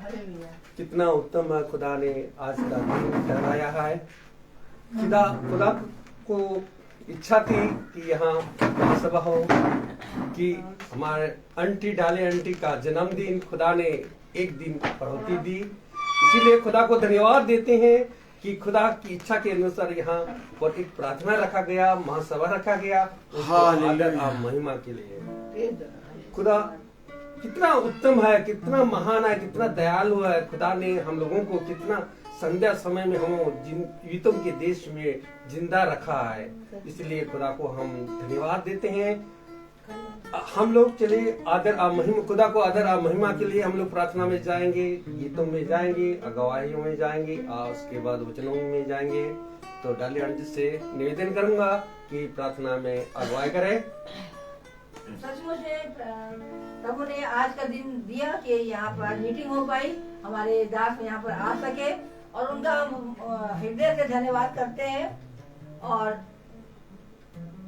कितना उत्तम है खुदा ने आज का दिन ठहराया है। खुदा को इच्छा थी कि यहाँ महासभा हो, कि हमारे आंटी डाले आंटी का जन्मदिन खुदा ने एक दिन बढ़ोती दी। इसीलिए खुदा को धन्यवाद देते हैं कि खुदा की इच्छा के अनुसार यहाँ पर एक प्रार्थना रखा गया, महासभा रखा गया, आदर और महिमा के लिए। खुदा कितना उत्तम है, कितना महान है, कितना दयालु है। खुदा ने हम लोगों को कितना संध्या समय में हम जीवितों के देश में जिंदा रखा है। इसलिए खुदा को हम धन्यवाद देते हैं। हम लोग चले आदर और महिमा, खुदा को आदर और महिमा के लिए हम लोग प्रार्थना में जाएंगे, गीतों में जाएंगे, गवाहियों में जाएंगे और उसके बाद वचनों में जाएंगे। तो डाली आंटी से निवेदन करूंगा कि प्रार्थना में अगुवाई करें। सचमुच प्रभु ने आज का दिन दिया कि यहाँ पर मीटिंग हो पाई, हमारे दास यहाँ पर आ सके और उनका हृदय से धन्यवाद करते हैं। और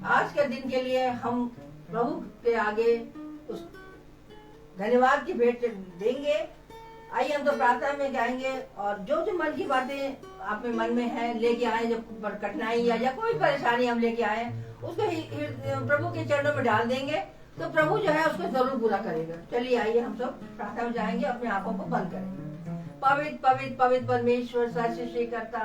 आज के दिन के लिए हम प्रभु के आगे उस धन्यवाद की भेंट देंगे। आइए हम तो प्रार्थना में जाएंगे और जो जो मन की बातें आप में मन में है लेके आए, जो कठिनाई या कोई परेशानी हम लेके आए उसको प्रभु के चरणों में डाल देंगे, तो प्रभु जो है उसको जरूर पूरा करेगा। चलिए आइए हम सब प्रार्थना में जाएंगे, अपने आंखों को बंद करेंगे। पवित्र पवित्र पवित्र परमेश्वर सृष्टि करता,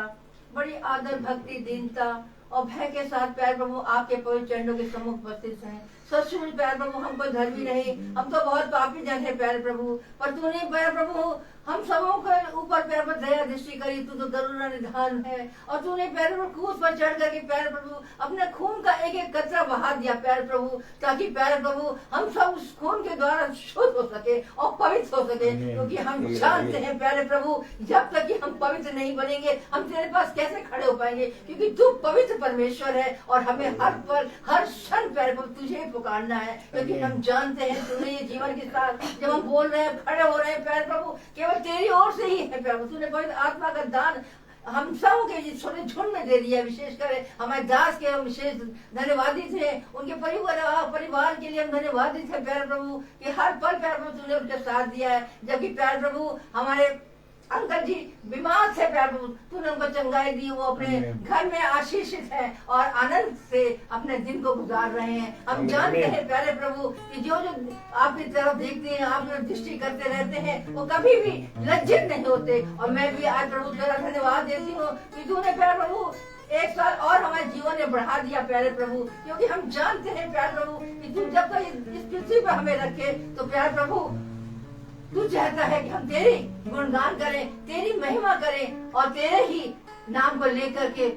बड़ी आदर भक्ति दीनता और भय के साथ प्यार प्रभु आपके पवित्र चरणों के सम्मुख उपस्थित हैं। सचमुच प्यार प्रभु हम कोई धर्मी नहीं, हम तो बहुत पापी जन है प्यार प्रभु, पर तूने प्यार प्रभु हम सबों के ऊपर प्यार पर दया दृष्टि करी। तू तो करुणा निधान है और तूने प्यार प्रभु क्रूस पर चढ़ करके प्यार प्रभु अपने खून का एक एक कतरा बहा दिया प्यार प्रभु, ताकि प्यार प्रभु हम सब उस खून के द्वारा शुद्ध हो सके और पवित्र हो सके। क्योंकि हम जानते हैं प्यारे प्रभु जब तक कि हम पवित्र नहीं बनेंगे हम तेरे पास कैसे खड़े हो पाएंगे, क्योंकि तू पवित्र परमेश्वर है और हमें हर पल हर क्षण प्यारे प्रभु तुझे पुकारना है। क्योंकि हम जानते हैं तूने ये जीवन के साथ जब हम बोल रहे हैं, खड़े हो रहे हैं प्यारे प्रभु केवल तेरी ओर से ही है प्यारे। तूने पवित्र आत्मा का दान हम सब के छोटे झुंड में दे दिया। विशेष कर हमारे दास के हम विशेष धन्यवादी थे, उनके परिवार के लिए हम धन्यवादी थे प्यारे प्रभु कि हर पल प्यारे प्रभु तूने उनके साथ दिया है। जबकि प्यारे प्रभु हमारे अंकल जी बीमार थे प्यारे प्रभु, तूने उनको चंगाई दी, वो अपने घर में आशीषित है और आनंद से अपने दिन को गुजार रहे हैं। हम जानते हैं प्यारे प्रभु कि जो जो आपकी तरफ देखते हैं, आप जो दृष्टि करते रहते हैं, वो कभी भी लज्जित नहीं होते। और मैं भी आज प्रभु तेरा धन्यवाद देती हूँ कि तूने प्यारे प्रभु एक साल और हमारे जीवन में बढ़ा दिया प्यारे प्रभु। क्योंकि हम जानते हैं प्यारे प्रभु कि तू जब तक इस पृथ्वी पर हमें रखे तो प्यारे प्रभु तू चाहता है कि हम तेरी गुणगान करें, तेरी महिमा करें और तेरे ही नाम को लेकर के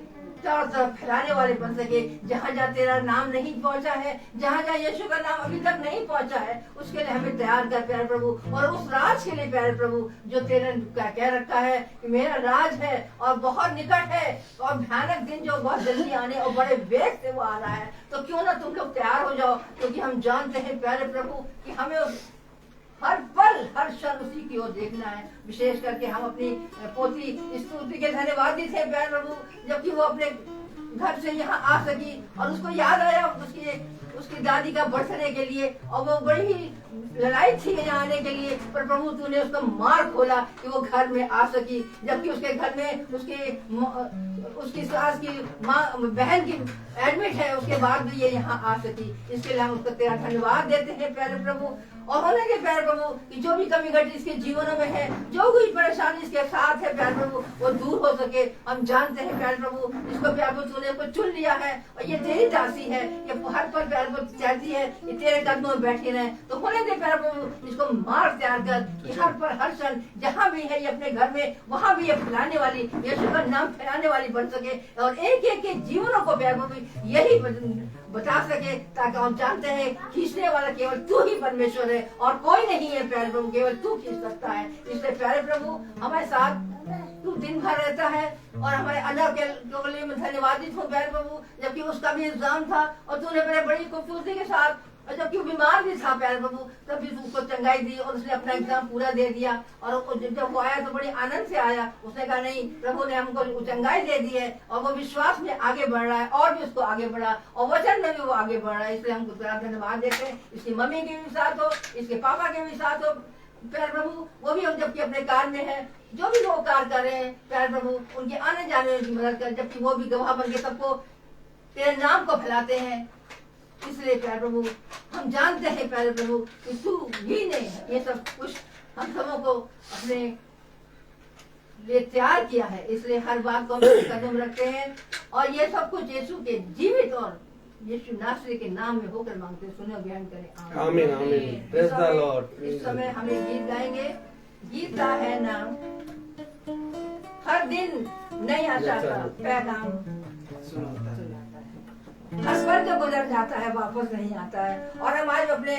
चारों तरफ फैलाने वाले बन सके। जहाँ जहाँ तेरा नाम नहीं पहुँचा है, जहाँ जहाँ यीशु का नाम अभी तक नहीं पहुँचा है, उसके लिए हमें तैयार कर प्यारे प्रभु। और उस राज के लिए प्यारे प्रभु जो तेरे कह रखा है कि मेरा राज है और बहुत निकट है और भयानक दिन जो बहुत जल्दी आने और बड़े वेग से वो आ रहा है। तो क्यों ना तुम लोग तैयार हो जाओ, क्योंकि हम जानते हैं प्यारे प्रभु कि हमें हर पल हर क्षण उसी की ओर देखना है। विशेष करके हम अपनी पोती स्तुति के धन्यवादी थे प्यारे प्रभु, जबकि वो अपने घर से यहाँ आ सकी और उसको याद आया उसकी दादी का बर्थडे के लिए और वो बड़ी ही लड़ाई थी यहाँ आने के लिए, पर प्रभु तूने उसका मार्ग खोला कि वो घर में आ सकी। जबकि उसके घर में उसकी सास की माँ बहन की एडमिट है, उसके बाद भी ये यहाँ आ सकी। इसके लिए हम उसका तेरा धन्यवाद देते हैं प्यारे प्रभु। और होने के प्यारे प्रभु कि जो भी कमी घटी इसके जीवनों में है, जो कोई परेशानी इसके साथ है प्यारे प्रभु वो दूर हो सके। हम जानते हैं प्यारे प्रभु इसको प्यारे प्रभु तूने को चुन लिया है और ये तेरी दासी है, ये हर पल प्यारे प्रभु चाहती है ये तेरे कदमों में बैठे रहे। तो होने दे प्यारे प्रभु इसको मार्ग तैयार कर कि हर पल हर क्षण जहाँ भी है ये अपने घर में वहाँ भी ये फैलाने वाली, यीशु का नाम फैलाने वाली बन सके और एक एक के जीवनों को प्यारे प्रभु यही बता सके, ताकि हम जानते हैं खींचने वाला केवल तू ही परमेश्वर है और कोई नहीं है प्यारे प्रभु, केवल तू खींच सकता है। इसलिए प्यारे प्रभु हमारे साथ तू दिन भर रहता है और हमारे अनर के लिए मैं धन्यवादित हूँ प्यारे प्रभु। जबकि उसका भी एग्जाम था और तूने बड़े बड़ी खूबसूरती के साथ, और जबकि वो बीमार भी था प्यारे प्रभु, तब भी उसको चंगाई दी और उसने अपना एग्जाम पूरा दे दिया। और जब वो आया तो बड़ी आनंद से आया, उसने कहा नहीं प्रभु ने हमको चंगाई दे दी है और वो विश्वास में आगे बढ़ रहा है और भी उसको आगे बढ़ा और वचन में भी वो आगे बढ़ रहा है। इसलिए हमको धन्यवाद देते हैं। इसकी मम्मी के भी साथ हो, इसके पापा के भी साथ हो, प्यारे प्रभु वो भी जबकि अपने कार में है, जो भी लोग कार्य कर रहे हैं प्यारे प्रभु उनके आने जाने में भी मदद कर, जबकि वो भी गवाह बन के सबको तेरे नाम को फैलाते हैं। इसलिए प्यारे प्रभु हम जानते हैं प्यारे प्रभु कि तू ही ने ये सब कुछ हम सबों को अपने लिए तैयार किया है, इसलिए हर बात को हम कदम रखते हैं और ये सब कुछ यीशु के जीवित और यीशु नासरी के नाम में होकर मांगते, सुने बयान करें आमीन आमीन। Praise the Lord. इस समय हमें गीत गाएंगे। गीत का है नाम हर दिन नई आशा का पैगाम सुनाता है। हर पल जो गुजर जाता है वापस नहीं आता है। और हम आज अपने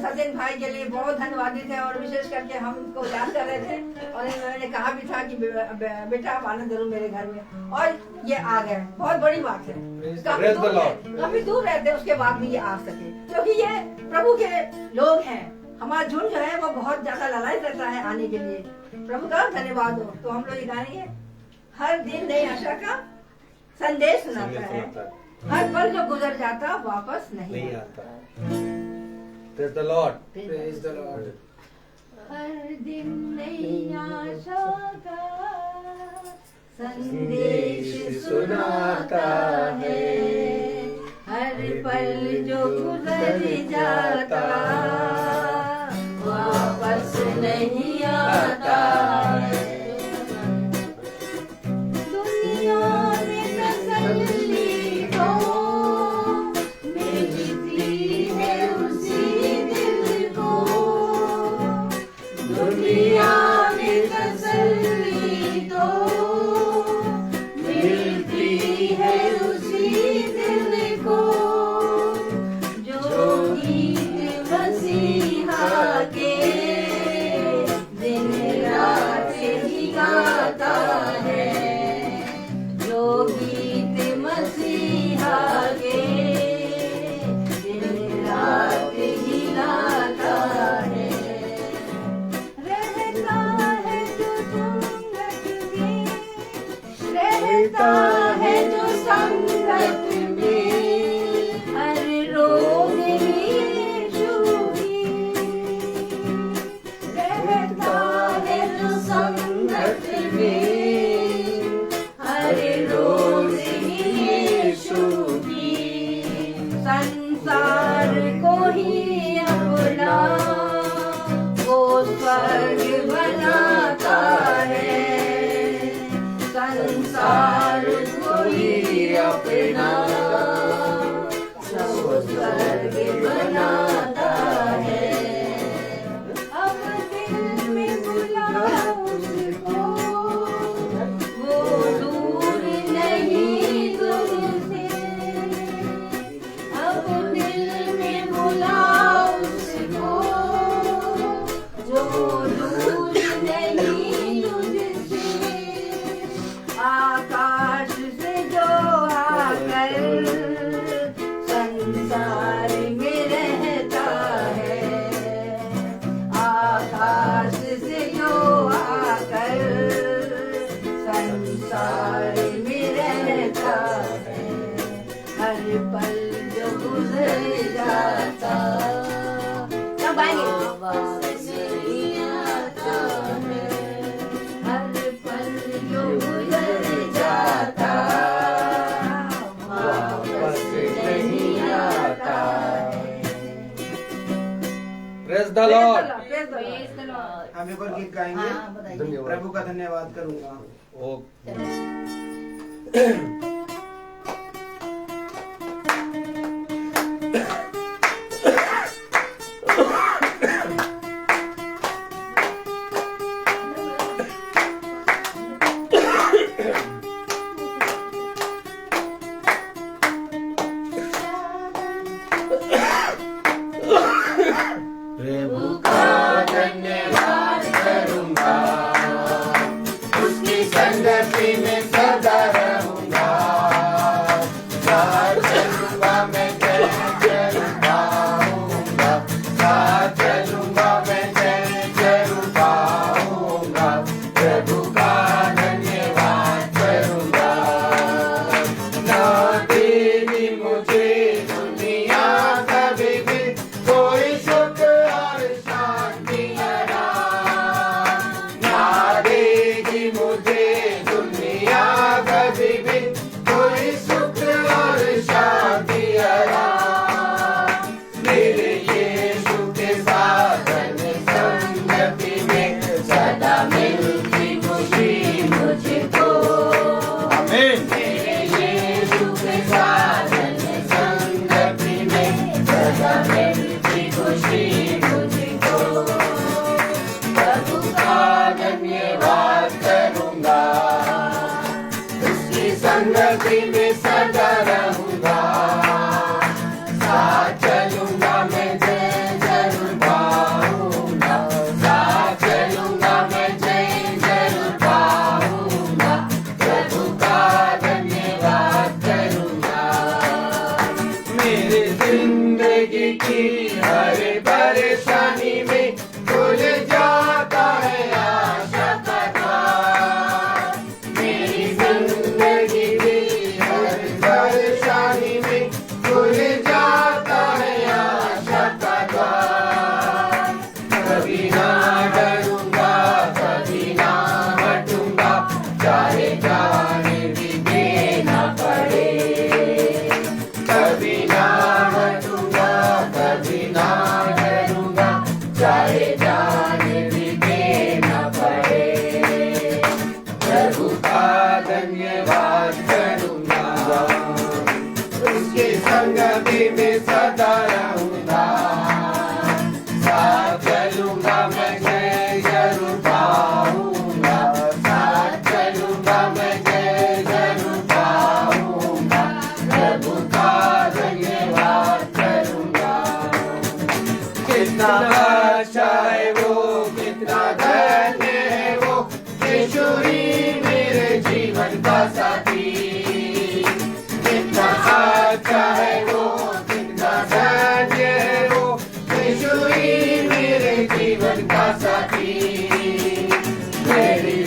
सचिन भाई के लिए बहुत धन्यवादित है और विशेष करके हम उनको याद कर रहे थे और इन्होंने कहा भी था कि बेटा आप आना जरूर मेरे घर में, और ये आ गए, बहुत बड़ी बात है। काफी दूर रहते उसके बाद भी ये आ सके, क्योंकि ये प्रभु के लोग हैं। हमारा झुंड जो है वो बहुत ज्यादा लालायित रहता है आने के लिए। प्रभु का धन्यवाद हो। तो हम लोग ये गाएंगे, हर दिन नई आशा का संदेश सुनाता है, हर पल जो गुजर जाता वापस नहीं आता। Praise the Lord. Praise the Lord. हर दिन नई आशा का संदेश सुनाता है, हर पल जो गुजर जाता वापस नहीं आता है। दुनिया में तसल्ली को मिलती है उसी दिल को, दुनिया में तसल्ली तो मिलती है उसी दिल को, जो गीत मसीहा के दिन रात ही गाता है, जो गीत मसीहा के दिन रात ही गाता है। रहता है जो संगत में, रहता है जो संगत में, हर रोज यीशु की, रहता है जो संगत में, हर रोज यीशु की, संसार को ही अपना वो स्वर्ग बनाता है, संसार को ही अपना वो स्वर्ग बनाता है। अब दिल में बुला उसको, वो दूर नहीं तुमसे, अब दिल में बुला उसको, जो दूर नहीं तुझसे, आकाश से जो आकर संसार में रहता है, आकाश से जो आकर संसार में रहता है, हर पल जो गुजर जाता सब वापस नहीं आता है, हर पल जो गुजर जाता वापस नहीं आता है। Praise the Lord. हम एक और गीत गाएंगे। हाँ, बताइए। धन्यवाद। प्रभु का धन्यवाद करूंगा। ओ प्रभु का धन्यवाद करूंगा, उसकी संगति में सदा रहूंगा।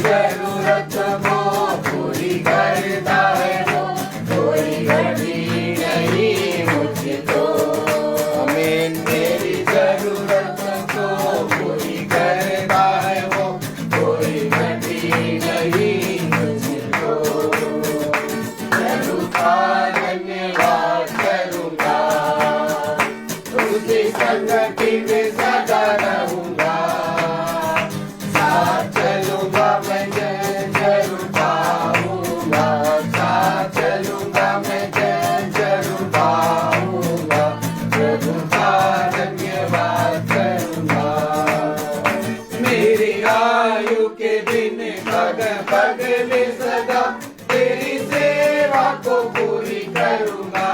जरूरत को पूरी करता है वो, कोई घटी नहीं मुझको। आमीन। मेरी जरूरत को पूरी करता है वो, कोई घटी नहीं मुझको। प्रभु का धन्यवाद करूंगा, उसकी संगति में सदा रहूंगा। साथ चलूंगा मैं जरूर पाऊंगा, साथ चलूंगा मैं जरूर पाऊंगा। प्रभु का धन्यवाद करूंगा। मेरी आयु के दिन पग पग में सदा तेरी सेवा को पूरी करूंगा।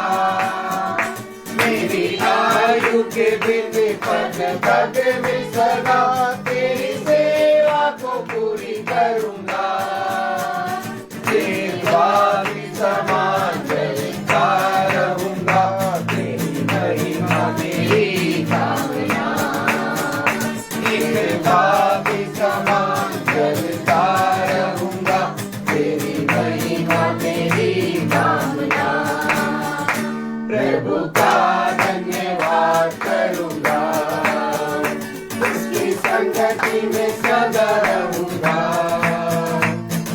मेरी आयु के दिन पग पग में सदा तेरी सेवा को पूरी करूंगा। देवादी समान चलता रहूंगा, तेरी महिमा मेरी कामना। देवादी समान चलता रहूंगा, तेरी महिमा मेरी कामना। प्रभु का धन्यवाद करूंगा, उसकी संगति में सदा रहूंगा।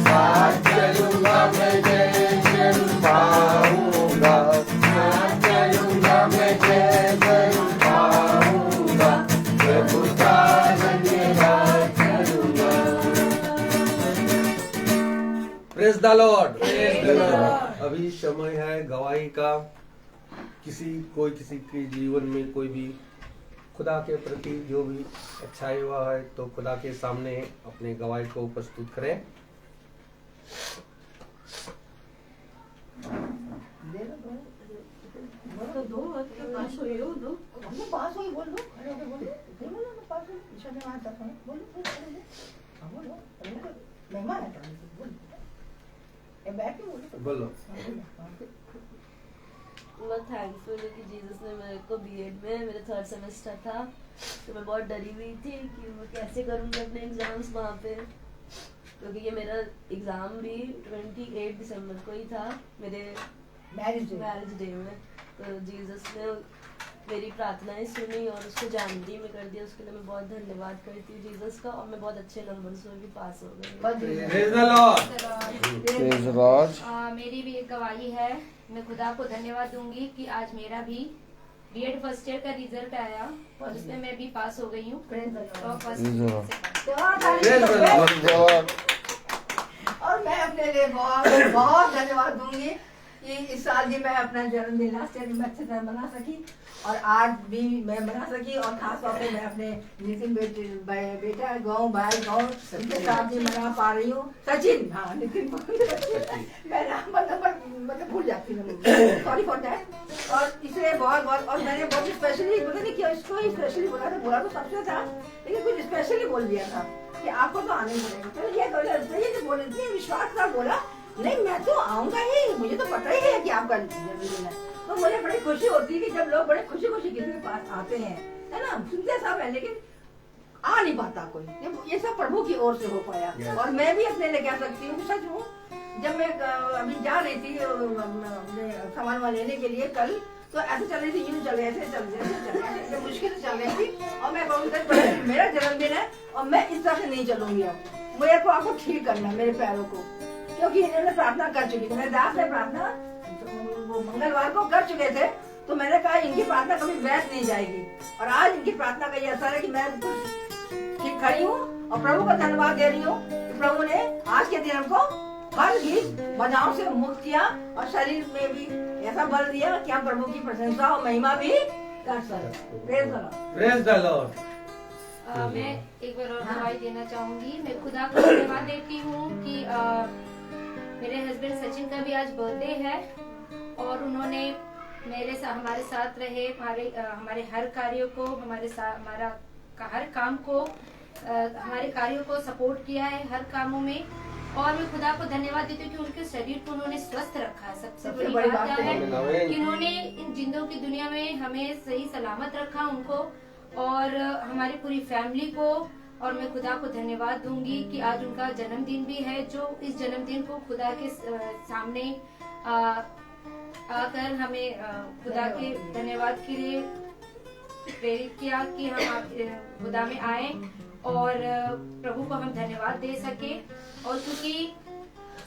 साथ चलूंगा मैं जरूर पाऊंगा, साथ चलूंगा मैं जरूर पाऊंगा। प्रभु का धन्यवाद करूंगा। Praise the Lord. अभी समय है गवाही का। कोई किसी के जीवन में कोई भी खुदा के प्रति जो भी अच्छाई हुआ है तो खुदा के सामने अपने गवाही को प्रस्तुत करें। दो पास हुई हो, दो पास हुई, बोल दो, खड़े होके बोलो, बोलो ना पास हुई, ईश्वर ने वहां तक है, बोलो, बोलो, मेहमान है, बोलो, ये बैठ के बोलो, बोलो। मैं थैंकफुल हूँ कि जीसस ने मेरे को बीएड में मेरा 3rd सेमेस्टर था, तो मैं बहुत डरी हुई थी कि मैं कैसे करूँगी अपने एग्जाम्स वहाँ पे, क्योंकि ये मेरा एग्ज़ाम भी 28 दिसंबर को ही था, मेरे मैरिज डे में। तो जीसस ने मेरी प्रार्थनाएं सुनी और उसको जानती में कर दिया। उसके लिए मैं बहुत धन्यवाद करती हूँ जीसस का, और मैं बहुत अच्छे नंबर से भी पास हो गई। Praise the Lord. मेरी भी एक गवाही है। मैं खुदा को धन्यवाद दूंगी कि आज मेरा भी बीएड फर्स्ट ईयर का रिजल्ट आया और उसमें मैं भी पास हो गई हूँ। और मैं अपने लिए बहुत बहुत धन्यवाद दूंगी कि इस साल भी मैं अपना जन्मदिन लास्ट ईयर में अच्छे तरह मना सकी और आज भी मैं मना सकी। और खास तौर पे मैं अपने नितिन बेटा गाँव भाई गाँव उनके साथ भी मना पा रही हूँ। सचिन, हाँ नितिन मैं नाम मतलब भूल जाती हूँ, सॉरी फॉर दैट। और इसलिए बहुत बहुत, और मैंने बहुत स्पेशली पता नहीं क्यों इसको ही स्पेशली बोला था, बोला तो सबसे था लेकिन कुछ स्पेशली बोल दिया था कि आपको तो आने पड़ेगा। तो ये बोले थे, विश्वास का बोला नहीं मैं तो आऊंगा ही, मुझे तो पता ही है कि आपका जन्मदिन है। तो मुझे बड़ी खुशी होती है कि जब लोग बड़े खुशी खुशी किसी के पास आते हैं, है ना, सुनते सब है लेकिन आ नहीं पाता कोई। ये सब प्रभु की ओर से हो पाया। और मैं भी अपने लिए कह सकती हूँ, सच हूँ, जब मैं अभी जा रही थी सामान वाले लेने के लिए कल, तो ऐसे चल रही थी, यूं चल रहे थे मुश्किल से चल रही थी। और मैं कहूँ मेरा जन्मदिन है और मैं इस तरह से नहीं चलूंगी। अब मेरे को आपको ठीक करना मेरे पैरों को, क्योंकि इन्होंने प्रार्थना कर चुकी थी। मेरे दास ने प्रार्थना वो मंगलवार को कर चुके थे, तो मैंने कहा इनकी प्रार्थना कभी व्यर्थ नहीं जाएगी। और आज इनकी प्रार्थना का ये असर है कि मैं ठीक खड़ी हूँ और प्रभु का धन्यवाद दे रही हूँ कि प्रभु ने आज के दिन हमको हर गीत बजाओं से मुक्त किया और शरीर में भी ऐसा बल दिया कि हम प्रभु की प्रशंसा और महिमा भी कर सकते। Praise the Lord. मैं एक बार और गवाही देना चाहूंगी। मैं खुदा को धन्यवाद देती हूँ कि मेरे हस्बैंड सचिन का भी आज बर्थडे है और उन्होंने हमारे साथ रहे, हमारे हर कार्यों को, हमारा हर काम को, हमारे कार्यों को सपोर्ट किया है हर कामों में। और मैं खुदा को धन्यवाद देती हूँ कि उनके शरीर को उन्होंने स्वस्थ रखा है। सबसे बड़ी बात क्या है कि उन्होंने इन जिंदों की दुनिया में हमें सही सलामत रखा उनको और हमारी पूरी फैमिली को और मैं खुदा को धन्यवाद दूंगी कि आज उनका जन्मदिन भी है, जो इस जन्मदिन को खुदा के सामने आकर हमें खुदा के धन्यवाद के लिए प्रेरित किया कि हम खुदा में आए और प्रभु को हम धन्यवाद दे सके। और क्योंकि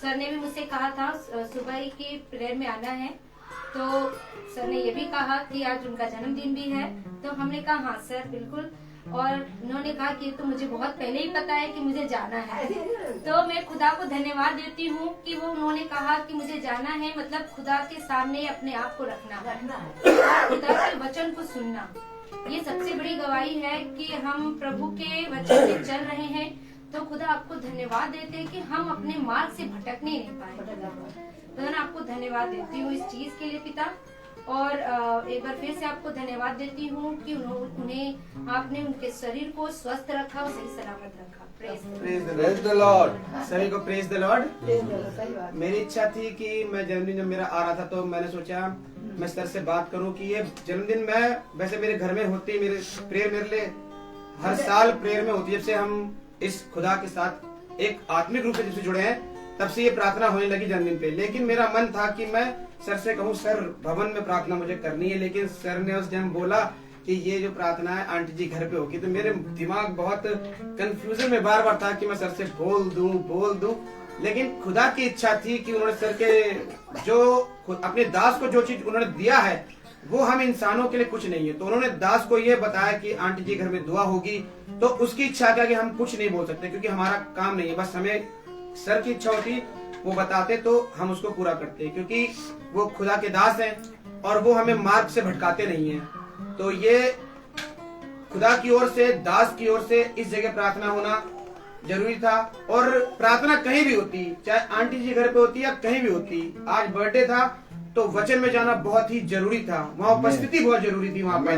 सर ने भी मुझसे कहा था सुबह ही की प्रेयर में आना है, तो सर ने ये भी कहा कि आज उनका जन्मदिन भी है, तो हमने कहा हाँ सर बिल्कुल। और उन्होंने कहा कि तो मुझे बहुत पहले ही पता है कि मुझे जाना है, तो मैं खुदा को धन्यवाद देती हूँ कि वो उन्होंने कहा कि मुझे जाना है, मतलब खुदा के सामने अपने आप को रखना है, खुदा के वचन को सुनना। ये सबसे बड़ी गवाही है कि हम प्रभु के वचन से चल रहे हैं, तो खुदा आपको धन्यवाद देते हैं कि हम अपने मार्ग से भटकने नहीं पाए। तो मैं आपको धन्यवाद देती हूँ इस चीज के लिए पिता, और एक बार फिर से आपको धन्यवाद देती हूँ कि उन्हें आपने उनके शरीर को स्वस्थ रखा और सही सलामत रखा। Praise the Lord. सभी को प्रेज द लॉर्ड। सही बात। मेरी इच्छा थी कि मैं जन्मदिन जब मेरा आ रहा था तो मैंने सोचा मैं सर से बात करूं कि ये जन्मदिन मैं वैसे मेरे घर में होती, मेरे प्रेयर मेरे लिए हर साल प्रेयर में होती है। जब से हम इस खुदा के साथ एक आत्मिक रूप से जब से जुड़े हैं तब से ये प्रार्थना होने लगी जन्मदिन पे। लेकिन मेरा मन था कि मैं सर से कहूँ सर भवन में प्रार्थना मुझे करनी है, लेकिन सर ने उस दिन बोला कि ये जो प्रार्थना है आंटी जी घर पे होगी। तो मेरे दिमाग बहुत कंफ्यूजन में बार बार था कि मैं सर से बोल दूं, लेकिन खुदा की इच्छा थी कि उन्होंने सर के जो अपने दास को जो चीज उन्होंने दिया है वो हम इंसानों के लिए कुछ नहीं है। तो उन्होंने दास को ये बताया कि आंटी जी घर में दुआ होगी, तो उसकी इच्छा क्या कि हम कुछ नहीं बोल सकते क्योंकि हमारा काम नहीं है। बस हमें सर की इच्छा होती वो बताते तो हम उसको पूरा करते, क्योंकि वो खुदा के दास हैं और वो हमें मार्ग से भटकाते नहीं हैं। तो ये खुदा की ओर से, दास की ओर से इस जगह प्रार्थना होना जरूरी था। और प्रार्थना कहीं भी होती, चाहे आंटी जी घर पे होती या कहीं भी होती। आज बर्थडे था तो वचन में जाना बहुत ही जरूरी था, वहाँ उपस्थिति बहुत जरूरी थी वहाँ पर।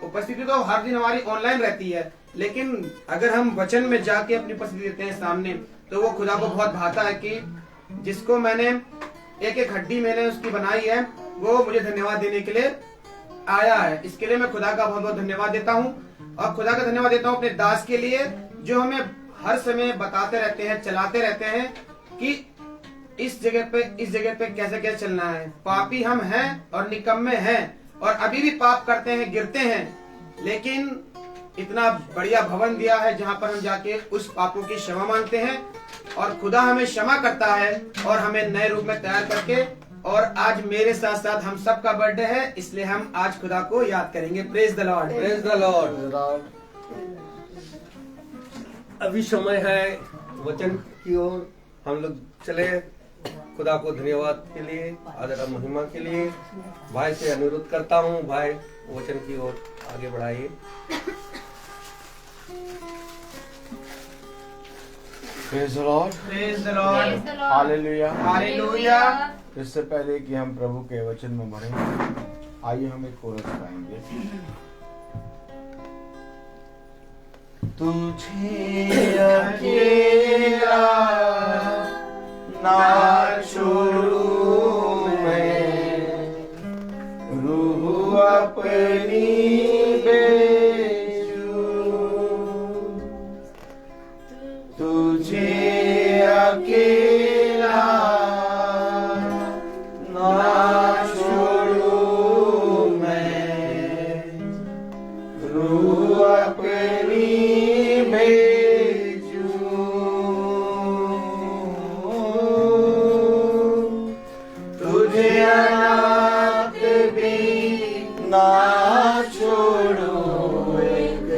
उपस्थिति तो हर दिन हमारी ऑनलाइन रहती है, लेकिन अगर हम वचन में जाके अपनी उपस्थिति देते हैं सामने, तो वो खुदा को बहुत भाता है कि जिसको मैंने एक एक हड्डी मैंने उसकी बनाई है वो मुझे धन्यवाद देने के लिए आया है। इसके लिए मैं खुदा का बहुत बहुत धन्यवाद देता हूँ। और खुदा का धन्यवाद देता हूँ अपने दास के लिए जो हमें हर समय बताते रहते हैं, चलाते रहते हैं कि इस जगह पे कैसे कैसे चलना है। पापी हम हैं और निकम्मे हैं और अभी भी पाप करते हैं, गिरते हैं, लेकिन इतना बढ़िया भवन दिया है जहाँ पर हम जाके उस पापों की क्षमा मांगते हैं और खुदा हमें क्षमा करता है और हमें नए रूप में तैयार करके। और आज मेरे साथ साथ हम सब का बर्थडे है, इसलिए हम आज खुदा को याद करेंगे। Praise the lord, praise the Lord. अभी समय है वचन की ओर हम लोग चले। खुदा को धन्यवाद के लिए, आदर और महिमा के लिए भाई से अनुरोध करता हूँ, भाई वचन की ओर आगे बढ़ाइए। Praise the Lord. Praise the Lord, Hallelujah. Hallelujah. इससे पहले कि हम प्रभु के वचन में बढ़ें, आइए हम एक कोरस गाएंगे। तुझे अकेला ना छोड़ूं मैं, रूह अपनी तुझे अकेला ना छोड़ूं मैं, रूह अपनी भेजूं। तुझे अनाथ भी ना छोड़ूं, एक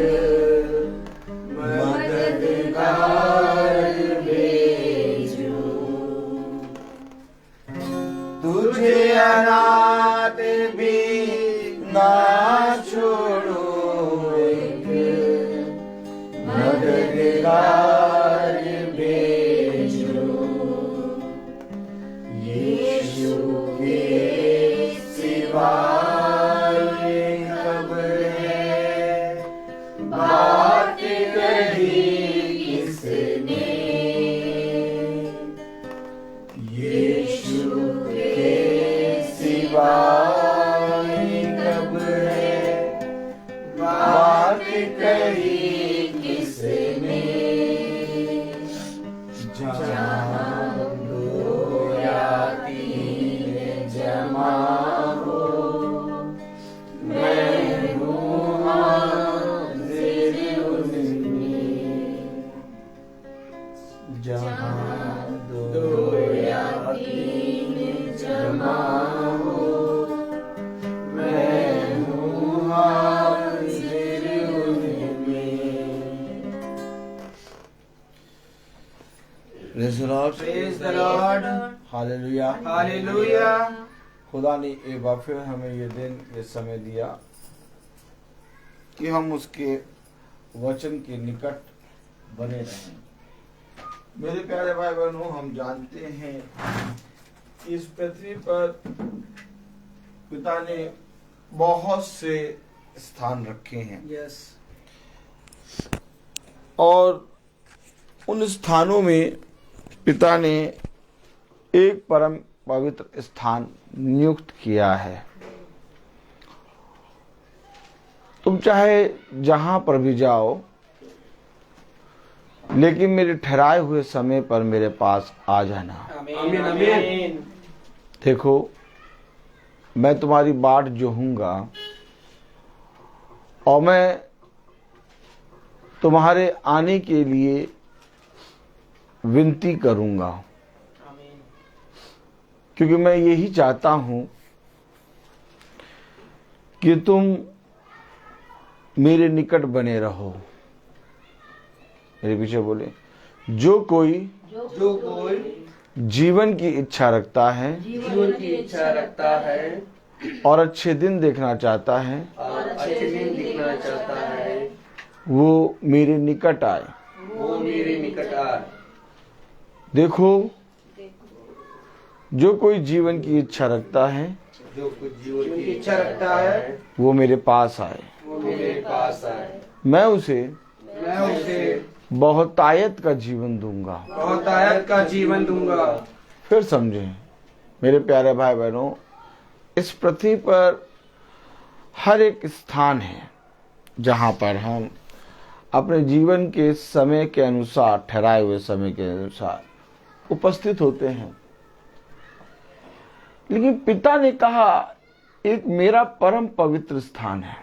मददगार भेजूं। जहाँ दो या तीन जमा हो, मैं हूँ हाजिर उनमें। Praise the Lord. Praise the Lord. Hallelujah. Hallelujah. खुदा ने एक बार फिर हमें ये दिन ये समय दिया कि हम उसके वचन के निकट बने रहें। मेरे प्यारे भाई बहनों, हम जानते हैं कि इस पृथ्वी पर पिता ने बहुत से स्थान रखे हैं यस। और उन स्थानों में पिता ने एक परम पवित्र स्थान नियुक्त किया है। तुम चाहे जहां पर भी जाओ, लेकिन मेरे ठहराए हुए समय पर मेरे पास आ जाना। आमीन आमीन। देखो, मैं तुम्हारी बाट जोहूंगा और मैं तुम्हारे आने के लिए विनती करूंगा, क्योंकि मैं यही चाहता हूं कि तुम मेरे निकट बने रहो। मेरे पीछे बोले, जो कोई जीवन की इच्छा रखता है जीवन की इच्छा रखता है और अच्छे दिन देखना चाहता है, और अच्छे दिन दिखना चाहता है, वो मेरे निकट आए। वो मेरे निकट आए। देखो, जो कोई जीवन की इच्छा रखता है जो कुछ जीवन की इच्छा रखता है, वो मेरे पास आए। वो मेरे पास आए। मैं उसे मैं उसे बहुतायत का जीवन दूंगा। बहुतायत का जीवन दूंगा। फिर समझें मेरे प्यारे भाई बहनों, इस पृथ्वी पर हर एक स्थान है जहां पर हम अपने जीवन के समय के अनुसार, ठहराए हुए समय के अनुसार उपस्थित होते हैं। लेकिन पिता ने कहा, एक मेरा परम पवित्र स्थान है।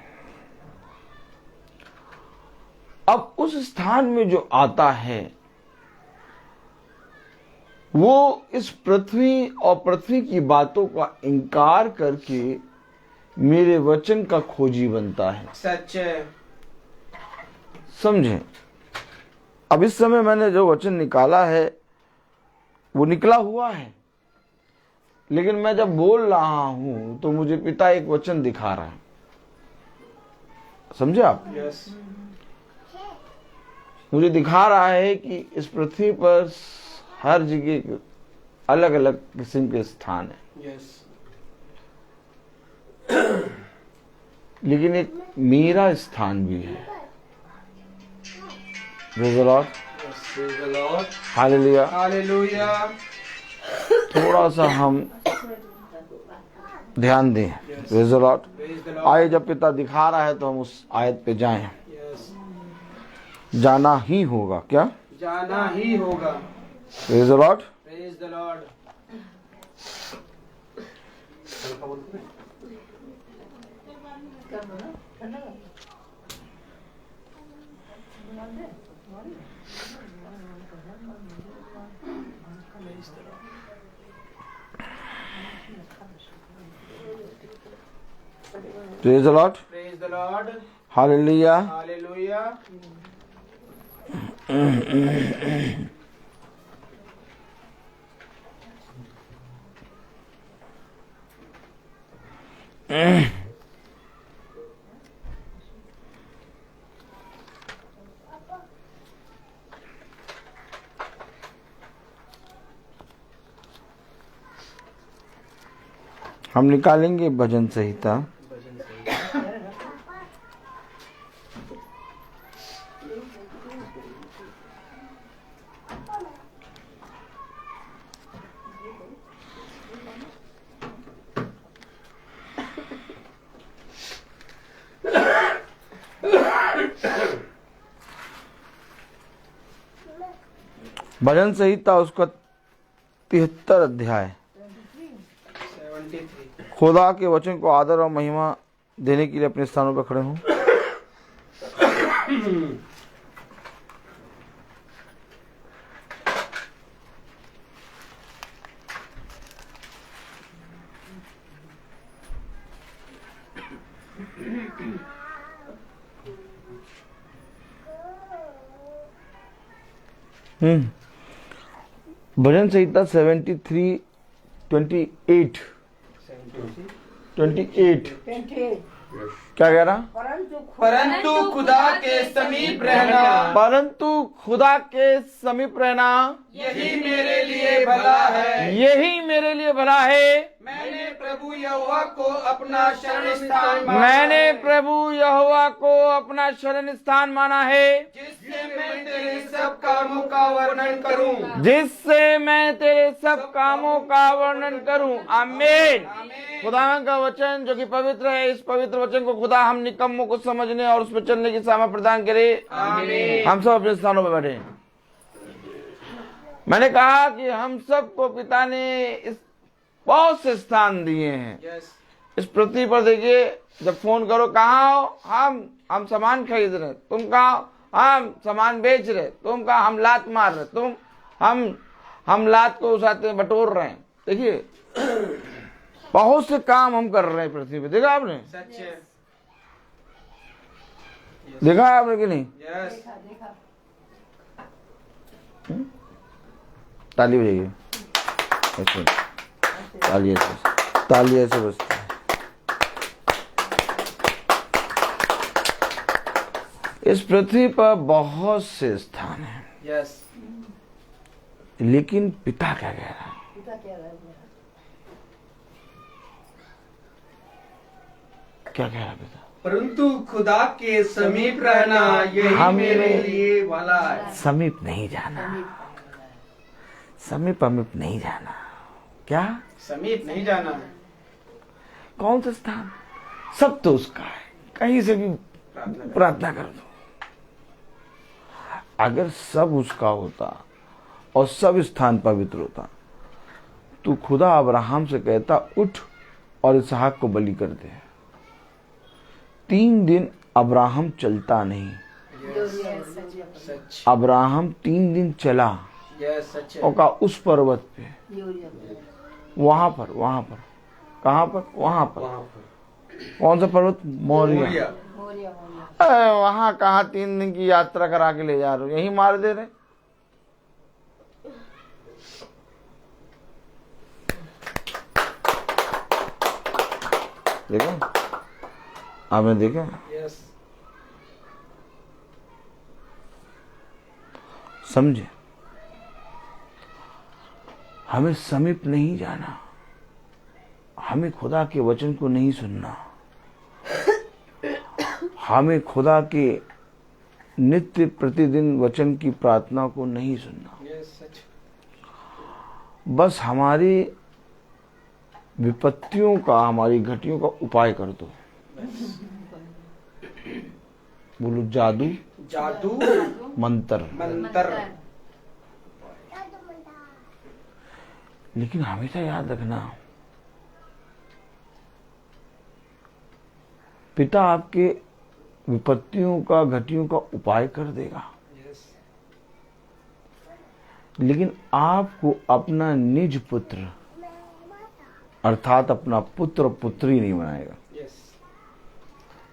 अब उस स्थान में जो आता है, वो इस पृथ्वी और पृथ्वी की बातों का इनकार करके मेरे वचन का खोजी बनता है। सच है। समझे? अब इस समय मैंने जो वचन निकाला है वो निकला हुआ है, लेकिन मैं जब बोल रहा हूं तो मुझे पिता एक वचन दिखा रहा है। समझे आप? यस। मुझे दिखा रहा है कि इस पृथ्वी पर हर जगह अलग अलग किस्म के स्थान है, यस। लेकिन एक मेरा स्थान भी है। Praise the Lord. Praise the Lord. Hallelujah. Hallelujah. थोड़ा सा हम ध्यान दें। Praise the Lord. Praise the Lord. आए, जब पिता दिखा रहा है तो हम उस आयत पे जाएं। यस। जाना ही होगा। क्या? जाना ही होगा। Praise the Lord. Praise the Lord. Praise the Lord. Praise the Lord. Hallelujah. Hallelujah. हम निकालेंगे भजन संहिता। भजन संहिता उसका 73 अध्याय। 73। खुदा के वचन को आदर और महिमा देने के लिए अपने स्थानों पर खड़े हों। भजन संहिता 73:28 क्या कह रहा? परंतु खुदा के समीप रहना, परंतु खुदा के समीप रहना यही मेरे लिए भला है। यही मेरे लिए भला है। मैंने प्रभु यहोवा को अपना शरण स्थान माना मैंने है, प्रभु यहोवा को अपना शरण स्थान माना है, जिससे मैं तेरे सब कामों का वर्णन करूं। जिससे मैं तेरे सब कामों का वर्णन करूं। आमीन। खुदा का वचन जो कि पवित्र है, इस पवित्र वचन को खुदा हम निकम्मों को समझने और उस पर चलने की सामर्थ्य प्रदान करे। आमीन। हम सब अपने स्थानों पर बैठे। मैंने कहा कि हम सबको पिता ने इस बहुत से स्थान दिए हैं यस, इस पृथ्वी पर। देखिए, जब फोन करो, कहाँ हो? हम सामान खरीद रहे। तुम कहाँ हो? हम सामान बेच रहे। तुम कहाँ? हम लात मार रहे। हम लात को उठाते बटोर रहे हैं। देखिए, बहुत से काम हम कर रहे हैं पृथ्वी पे। देखा आपने? सच है। देखा है आपने कि नहीं? यस, ताली बजाइए। ऐसे ताली ऐसे बजती है। इस पृथ्वी पर बहुत से स्थान हैं, यस, लेकिन पिता क्या कह रहा है? क्या कह रहा है पिता? परंतु खुदा के समीप रहना यही मेरे लिए भला है। समीप नहीं जाना, समीप नहीं जाना। क्या? समीप नहीं जाना है। कौन सा स्थान? सब तो उसका है। कहीं से भी प्रार्थना कर दो। अगर सब उसका होता और सब स्थान पवित्र होता, तो खुदा अब्राहम से कहता, उठ और इसहाक को बलि कर दे। 3 दिन अब्राहम चलता नहीं। सच, अब्राहम 3 दिन चला यस, सच है। और कहा उस पर्वत पे, वहां पर कहां पर? वहां पर। कौन सा पर्वत? मोरिया। वहां कहा 3 दिन की यात्रा करा के ले जा रहे हो? यही मार दे रहे। देखो, आपने देखा? यस, समझे? हमें समीप नहीं जाना, हमें खुदा के वचन को नहीं सुनना, हमें खुदा के नित्य प्रतिदिन वचन की प्रार्थना को नहीं सुनना। यस, सच, बस हमारी विपत्तियों का, हमारी घटियों का उपाय कर दो। बोलो, जादू जादू मंत्र। मंत्र। लेकिन हमेशा याद रखना, पिता आपके विपत्तियों का, घटियों का उपाय कर देगा, यस, लेकिन आपको अपना निज पुत्र अर्थात अपना पुत्र पुत्री नहीं बनाएगा। यस,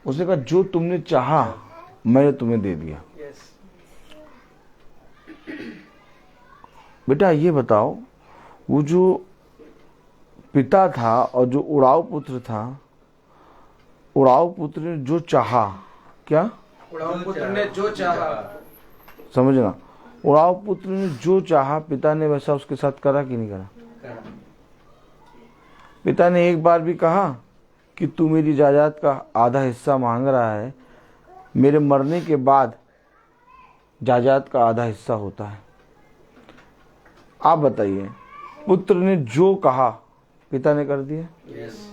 उसने कहा, जो तुमने चाहा मैंने तुम्हें दे दिया। यस, बेटा ये बताओ, वो जो पिता था और जो उड़ाऊ पुत्र था, उड़ाऊ पुत्र ने जो चाहा, क्या? उड़ाऊ पुत्र ने जो चाहा। समझना, उड़ाऊ पुत्र ने जो चाहा, पिता ने वैसा उसके साथ करा कि नहीं करा? पिता ने एक बार भी कहा कि तू मेरी जायदाद का आधा हिस्सा मांग रहा है, मेरे मरने के बाद जायदाद का आधा हिस्सा होता है। आप बताइए, पुत्र ने जो कहा पिता ने कर दिया। यस,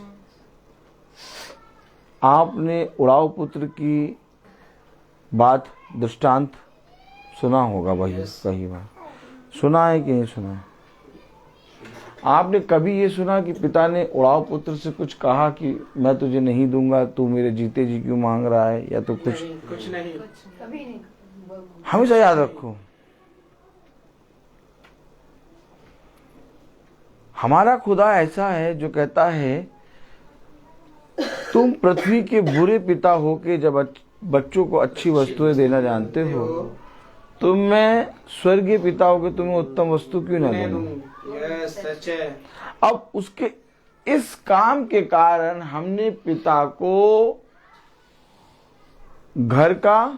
आपने उड़ाऊ पुत्र की बात, दृष्टांत सुना होगा, वही कई बार सुना है कि नहीं सुना है? आपने कभी ये सुना कि पिता ने उड़ाऊ पुत्र से कुछ कहा कि मैं तुझे नहीं दूंगा, तू मेरे जीते जी क्यों मांग रहा है, या तो कुछ? कुछ नहीं। कभी नहीं। हमेशा याद रखो, हमारा खुदा ऐसा है जो कहता है, तुम पृथ्वी के बुरे पिता हो के जब बच्चों को अच्छी वस्तुएं देना जानते हो, तुम्हें स्वर्गीय पिता हो के तुम्हें उत्तम वस्तु क्यों ना दूं? यस, सच है। अब उसके इस काम के कारण हमने पिता को घर का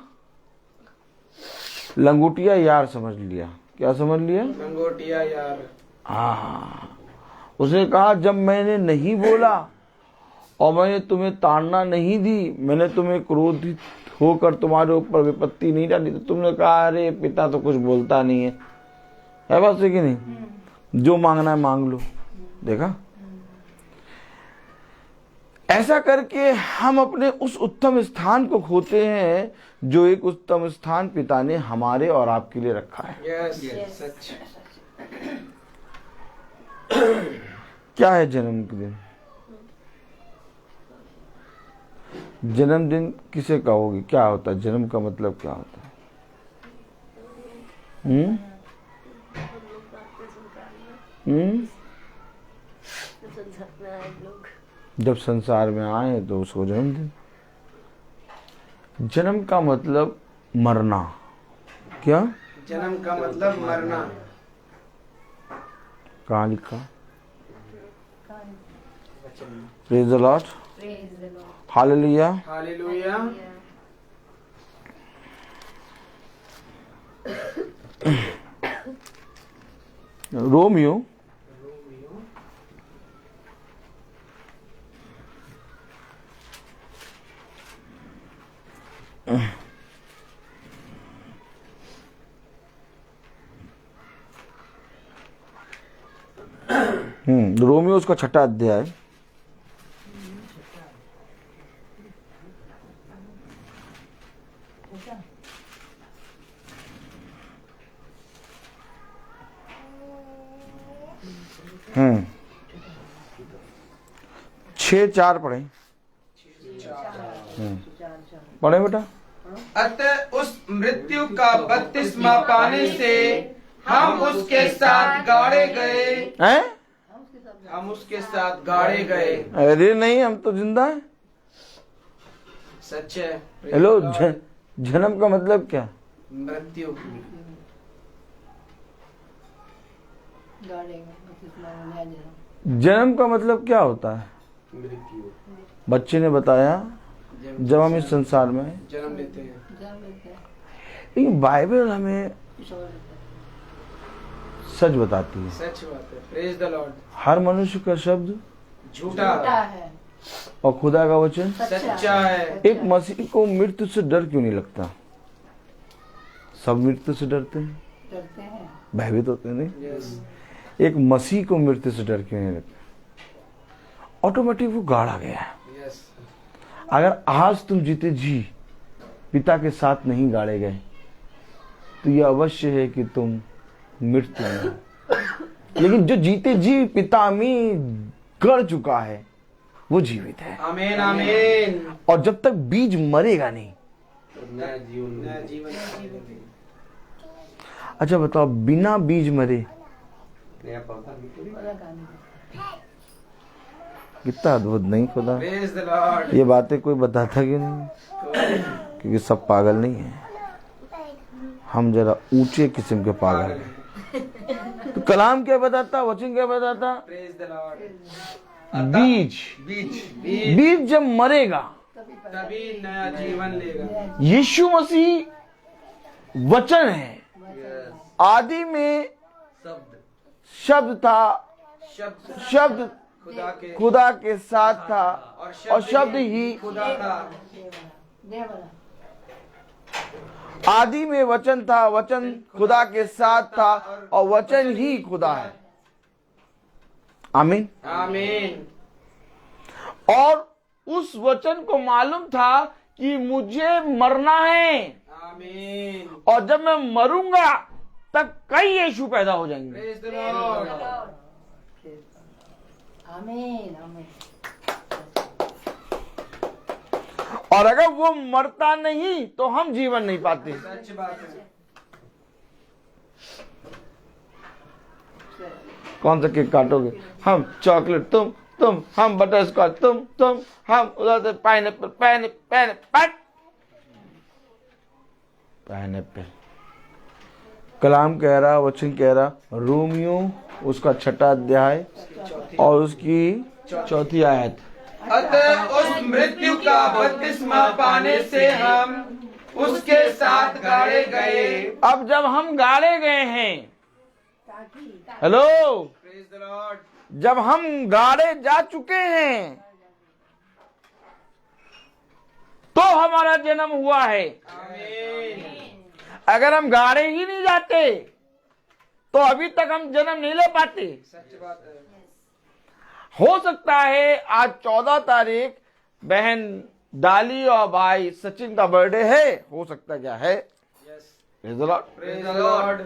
लंगोटिया यार समझ लिया। क्या समझ लिया? लंगोटिया यार। हाँ, उसने कहा जब मैंने नहीं बोला और मैंने तुम्हें ताड़ना नहीं दी, मैंने तुम्हें क्रोधित होकर तुम्हारे ऊपर विपत्ति नहीं डाली, तो तुमने कहा अरे पिता तो कुछ बोलता नहीं है बात है कि नहीं? जो मांगना है मांग लो। देखा, ऐसा करके हम अपने उस उत्तम स्थान को खोते हैं जो एक उत्तम स्थान पिता ने हमारे और आपके लिए रखा है। यस, सच। क्या है जन्म के दिन? जन्मदिन किसे कहोगे? क्या होता है जन्म का मतलब? क्या होता है? जब संसार में आए तो उसको जन्मदिन। जन्म का मतलब मरना। क्या? जन्म का मतलब मरना। कहाँ लिखा? Praise the lord, hallelujah. Hallelujah. Romeo Romeo उसका 6वां अध्याय। हम्म 6:4 पढ़े। पढ़े बेटा। अतः उस मृत्यु का बपतिस्मा पाने से हम उसके साथ गाड़े गए। हैं? हम उसके साथ गाड़े गए। अरे नहीं, हम तो जिंदा हैं। सच है। हेलो, जन्म का मतलब क्या? मृत्यु। जन्म का मतलब क्या होता है? मृत्यु। बच्चे ने बताया जब हम इस संसार में जन्म लेते हैं। लेकिन बाइबल हमें सच बताती है। सच बात है। Praise the Lord. हर मनुष्य का शब्द झूठा है, और खुदा का वचन सच्चा है। एक मसीह को मृत्यु से डर क्यों नहीं लगता? सब मृत्यु से डरते हैं, डरते हैं। भयभीत होते हैं, नहीं? यस। एक मसीह को मृत्यु से डर क्यों नहीं लगता? ऑटोमेटिक वो गाड़ा गया है। यस। अगर आज तुम जीते जी पिता के साथ नहीं गाड़े गए तो यह अवश्य है कि तुम मृत्यु में। लेकिन जो जीते जी पिता में गड़ चुका है वो जीवित है। आमीन, आमीन। और जब तक बीज मरेगा नहीं। नया जीवन। अच्छा बताओ, बिना बीज मरे कितना अद्भुत नहीं खुदा? Praise the Lord. ये बातें कोई बताता क्यों नहीं? क्योंकि सब पागल नहीं है, हम जरा ऊंचे किस्म के पागल हैं। तो कलाम क्या बताता, वचन क्या बताता? Praise the Lord. बीज बीज जब मरेगा तभी नया जीवन लेगा। यीशु मसीह वचन है। आदि में शब्द था, शब्द खुदा के साथ था और शब्द ही खुदा था। आदि में वचन था, वचन खुदा के साथ था और वचन ही खुदा है। आमीन, आमीन। और उस वचन को मालूम था कि मुझे मरना है आमीन। और जब मैं मरूंगा तब कई यीशु पैदा हो जाएंगे। Praise the Lord. आमीन, आमीन। और अगर वो मरता नहीं तो हम जीवन नहीं पाते। सच बात है। कौन सा केक काटोगे? हम चॉकलेट, तुम हम बटर स्कॉच, तुम हम उधर से पाइनएप्पल। कलाम कह रहा, वचन कह रहा, रोमियो उसका 6 अध्याय और उसकी 4 आयत। अतः उस मृत्यु का बपतिस्मा पाने से हम उसके साथ गाड़े गए। अब जब हम गाड़े गए हैं, हेलो, प्रेज द लॉर्ड, जब हम गाड़े जा चुके हैं तो हमारा जन्म हुआ है। आमीन। अगर हम गाड़े ही नहीं जाते तो अभी तक हम जन्म नहीं ले पाते। सच बात है। हो सकता है आज 14 तारीख बहन डाली और भाई सचिन का बर्थडे है, हो सकता क्या है, yes, praise the lord. Praise the Lord.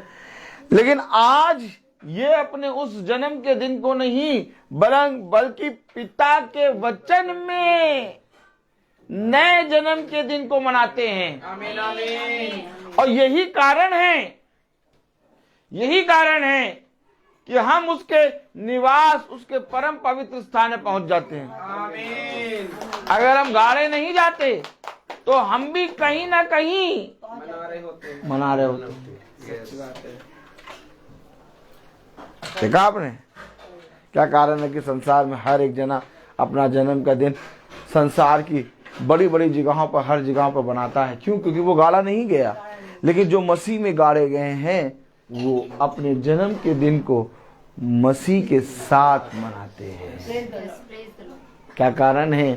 लेकिन आज ये अपने उस जन्म के दिन को नहीं बल्कि पिता के वचन में नए जन्म के दिन को मनाते हैं। आमीन आमीन। और यही कारण है कि हम उसके निवास, उसके परम पवित्र स्थान में पहुंच जाते हैं। आमीन। अगर हम गाड़े नहीं जाते तो हम भी कहीं ना कहीं मना रहे होते। सच बात है। देखा आपने क्या कारण है कि संसार में हर एक जना अपना जन्म का दिन संसार की बड़ी बड़ी जगहों पर, हर जगहों पर बनाता है। क्यों? क्योंकि वो गाड़ा नहीं गया। लेकिन जो मसीह में गाड़े गए हैं वो अपने जन्म के दिन को मसीह के साथ मनाते हैं। क्या कारण है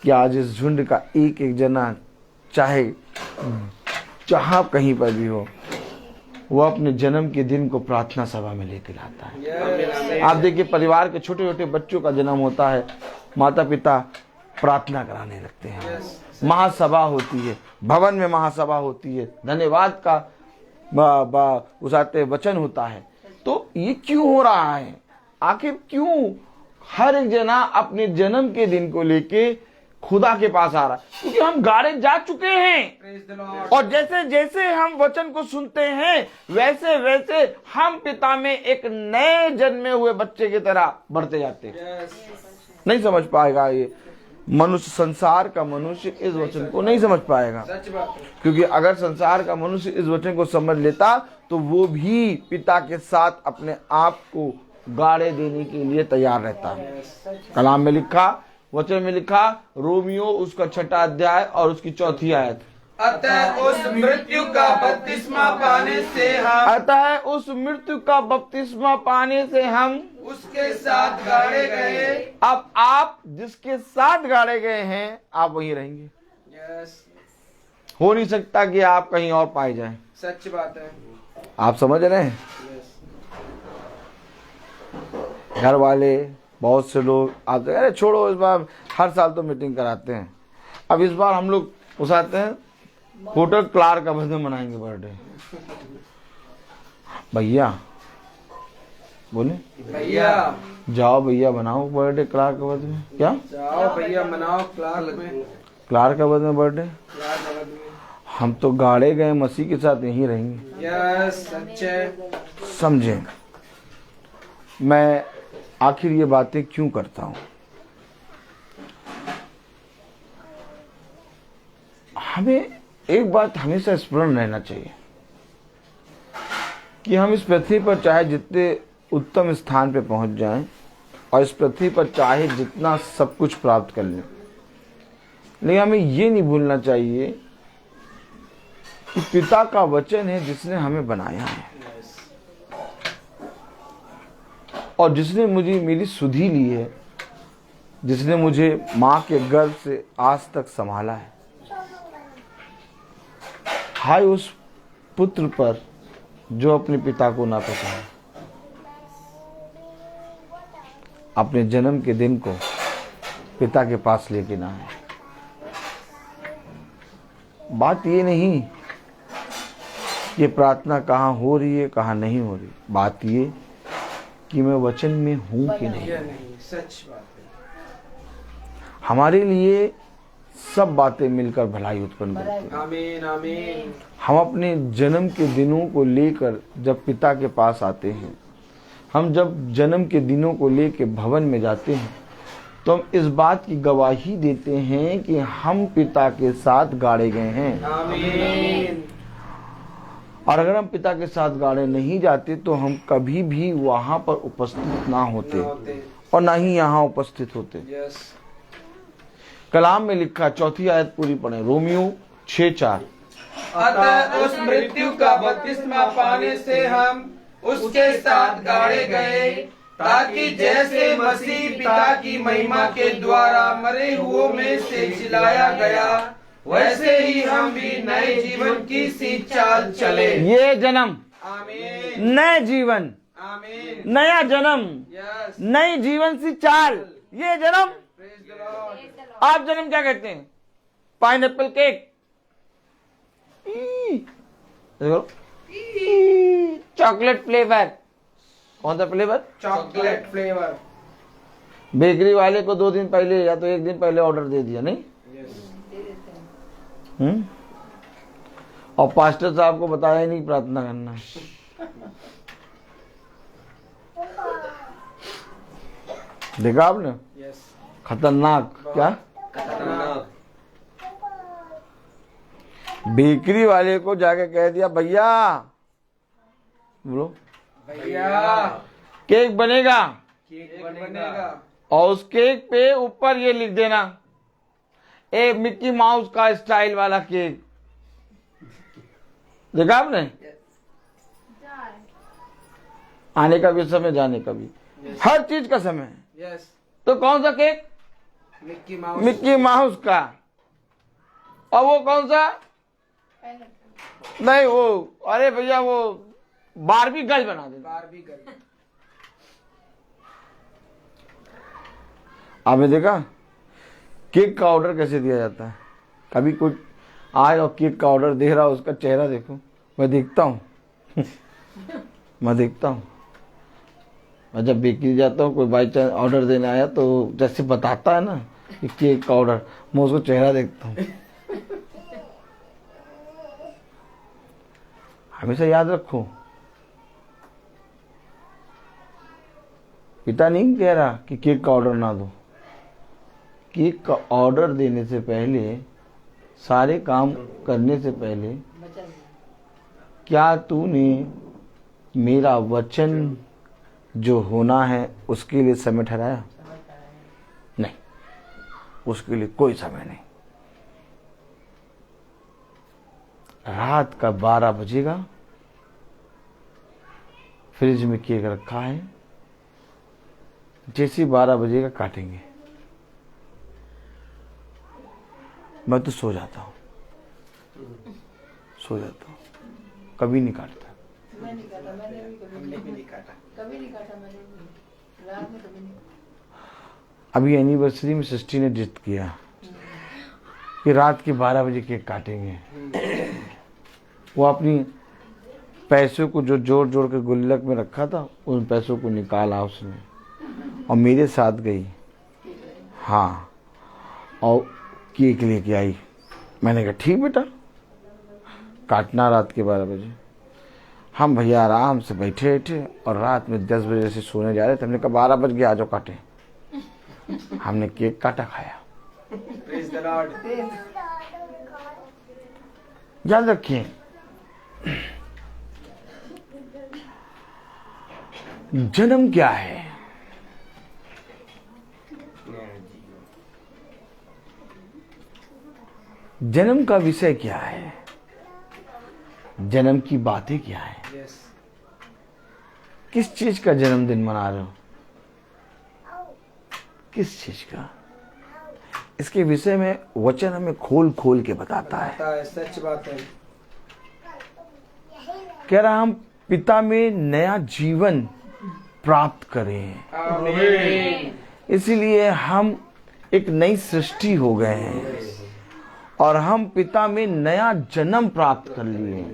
कि आज इस झुंड का एक एक जना चाहे जहां कहीं पर भी हो, वो अपने जन्म के दिन को प्रार्थना सभा में लेकर आता है। आप देखिए, परिवार के छोटे छोटे बच्चों का जन्म होता है, माता पिता प्रार्थना कराने लगते हैं, महासभा होती है, भवन में महासभा होती है, धन्यवाद का उसाते वचन होता है। तो ये क्यों हो रहा है? आखिर क्यों हर एक जना अपने जन्म के दिन को लेके खुदा के पास आ रहा है? क्योंकि हम गाड़े जा चुके हैं। Praise the Lord. और जैसे जैसे हम वचन को सुनते हैं वैसे वैसे हम पिता में एक नए जन्मे हुए बच्चे की तरह बढ़ते जाते हैं। यस, नहीं समझ पाएगा ये मनुष्य, संसार का मनुष्य इस वचन को नहीं समझ पाएगा। सच बात है। क्योंकि अगर संसार का मनुष्य इस वचन को समझ लेता तो वो भी पिता के साथ अपने आप को गाड़े देने के लिए तैयार रहता है। कलाम में लिखा, वचन में लिखा, रोमियो उसका 6 अध्याय और उसकी 4 आयत। अतः उस मृत्यु का बपतिस्मा पाने से हम अतः उस मृत्यु का बपतिस्मा पाने से हम उसके साथ गाड़े गए। अब आप जिसके साथ गाड़े गए हैं आप वहीं रहेंगे। यस, हो नहीं सकता कि आप कहीं और पाए जाएं। सच बात है। आप समझ रहे हैं? यस, घर वाले बहुत से लोग आते हैं, अरे छोड़ो इस बार हर साल तो मीटिंग कराते हैं, अब इस बार हम लोग उसाते हैं होटल क्लार्क का बर्थडे मनाएंगे बर्थडे। भैया बोले भैया जाओ भैया बनाओ बर्थडे क्लार्क का बर्थडे। क्या जाओ भैया मनाओ क्लार्क में, क्लार्क का बर्थडे? क्लार्क का बर्थडे। हम तो गाड़े गए मसीह के साथ यहीं रहेंगे। यस, सच है। समझे मैं आखिर ये बातें क्यों करता हूं? हमें एक बात हमेशा स्मरण रहना चाहिए कि हम इस पृथ्वी पर चाहे जितने उत्तम स्थान पे पहुंच जाएं और इस पृथ्वी पर चाहे जितना सब कुछ प्राप्त कर लें, लेकिन हमें ये नहीं भूलना चाहिए कि पिता का वचन है जिसने हमें बनाया है और जिसने मुझे मेरी सुधि ली है, जिसने मुझे मां के गर्भ से आज तक संभाला है। हाय उस पुत्र पर जो अपने पिता को ना पहचाने, अपने जन्म के दिन को पिता के पास लेके ना आए। बात ये नहीं ये प्रार्थना कहाँ हो रही है कहाँ नहीं हो रही, बात ये कि मैं वचन में हूं कि नहीं। सच बात है। हमारे लिए सब बातें मिलकर भलाई उत्पन्न करती हैं। आमीन आमीन। हम अपने जन्म के दिनों को लेकर जब पिता के पास आते हैं, हम जब जन्म के दिनों को लेकर भवन में जाते हैं तो हम इस बात की गवाही देते हैं कि हम पिता के साथ गाड़े गए हैं। आमीन। और अगर हम पिता के साथ गाड़े नहीं जाते तो हम कभी भी वहां पर उपस्थित ना होते और ना ही यहाँ उपस्थित होते। यस। कलाम में लिखा, 4 आयत पूरी पढ़े, रोमियो 6:4। अतः उस मृत्यु का बपतिस्मा पाने से हम उसके साथ गाड़े गए, ताकि जैसे मसीह पिता की महिमा के द्वारा मरे हुओं में से जिलाया गया, वैसे ही हम भी नए जीवन की सी चाल चले। ये जन्म, आमीन, नए जीवन, आमीन, नया जन्म, यस, नई जीवन सी चाल, ये जन्म। Praise the Lord. आप जन्म क्या कहते हैं? Pineapple cake, chocolate flavour. कौन सा फ्लेवर? Chocolate flavour. बेकरी वाले को 2 दिन पहले या तो 1 दिन पहले ऑर्डर दे दिया, नहीं? और पास्टर साहब को बताया ही नहीं प्रार्थना करना। देखा आपने? यस, खतरनाक। क्या? खतरनाक। बेकरी वाले को जाके कह दिया, भैया, बोलो, भैया, केक बनेगा केक बनेगा, और उस केक पे ऊपर ये लिख देना, एक मिक्की माउस का स्टाइल वाला केक। देखा आपने? आने का भी समय, जाने का भी, हर चीज का समय। यस, तो कौन सा cake? Mickey mouse. Mickey mouse का। और वो कौन सा? नहीं वो, अरे भैया वो बारबी गर्ल बना दे। Barbie girl. आपने देखा केक का ऑर्डर कैसे दिया जाता है? कभी कोई आए और केक का ऑर्डर दे रहा हो, उसका चेहरा देखो। मैं देखता हूँ मैं देखता हूँ। मैं जब बेकरी जाता हूँ, कोई बाई चांस ऑर्डर देने आया तो जैसे बताता है ना कि केक का ऑर्डर, मैं उसको चेहरा देखता हूँ। हमेशा याद रखो, पिता नहीं कह रहा कि केक का ऑर्डर ना दो। केक का ऑर्डर देने से पहले, सारे काम करने से पहले, क्या तूने मेरा वचन जो होना है उसके लिए समय ठहराया? नहीं, उसके लिए कोई समय नहीं। रात का 12 बजेगा, फ्रिज में केक रखा है, जैसे 12 बजेगा काटेंगे। मैं तो सो जाता हूँ, सो जाता हूँ, कभी नहीं काटता। मैं नहीं काटा, मैंने भी हमने भी नहीं काटा। कभी नहीं काटा, मैंने भी रात में कभी नहीं। अभी एनिवर्सरी में सृष्टि ने जिद किया कि रात के 12 बजे केक काटेंगे। वो अपनी पैसों को जो जोड़ जोड़ के गुल्लक में रखा था, उन पैसों को निकाला उसने और मेरे साथ गई, हाँ, और केक लेके आई। मैंने कहा ठीक बेटा, काटना रात के 12 बजे। हम भैया आराम से बैठे थे और रात में 10 बजे से सोने जा रहे थे। हमने कहा 12 बज गया, आ जाओ काटे। हमने केक काटा, खाया। Praise the Lord. याद रखिए, जन्म क्या है? जन्म का विषय क्या है? जन्म की बातें क्या है? यस, किस चीज का जन्मदिन मना रहे हो? किस चीज का? इसके विषय में वचन हमें खोल खोल के बताता है। पता है, सच बात है। कह रहा हम पिता में नया जीवन प्राप्त करें, आमीन। इसीलिए हम एक नई सृष्टि हो गए हैं और हम पिता में नया जन्म प्राप्त कर लिए।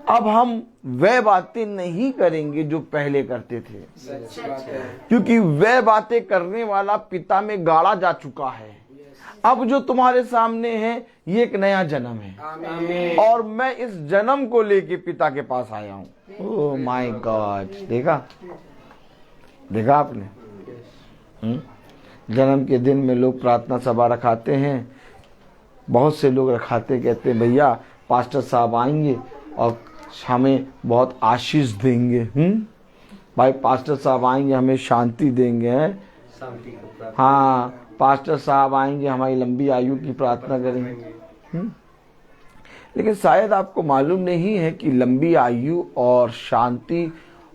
अब हम वह बातें नहीं करेंगे जो पहले करते थे, सच बात है। क्योंकि वह बातें करने वाला पिता में गाड़ा जा चुका है। अब जो तुम्हारे सामने है, ये एक नया जन्म है आमीन। और मैं इस जन्म को लेके पिता के पास आया हूँ। ओह माय गॉड, देखा देखा आपने? जन्म के दिन में लोग प्रार्थना सभा रखाते हैं। बहुत से लोग रखाते, कहते हैं भैया पास्टर साहब आएंगे और हमें बहुत आशीष देंगे। भाई पास्टर साहब आएंगे हमें शांति देंगे, हैं? शांति को प्राप्त हाँ, पास्टर साहब आएंगे हमारी लंबी आयु की प्रार्थना करेंगे। लेकिन शायद आपको मालूम नहीं है कि लंबी आयु और शांति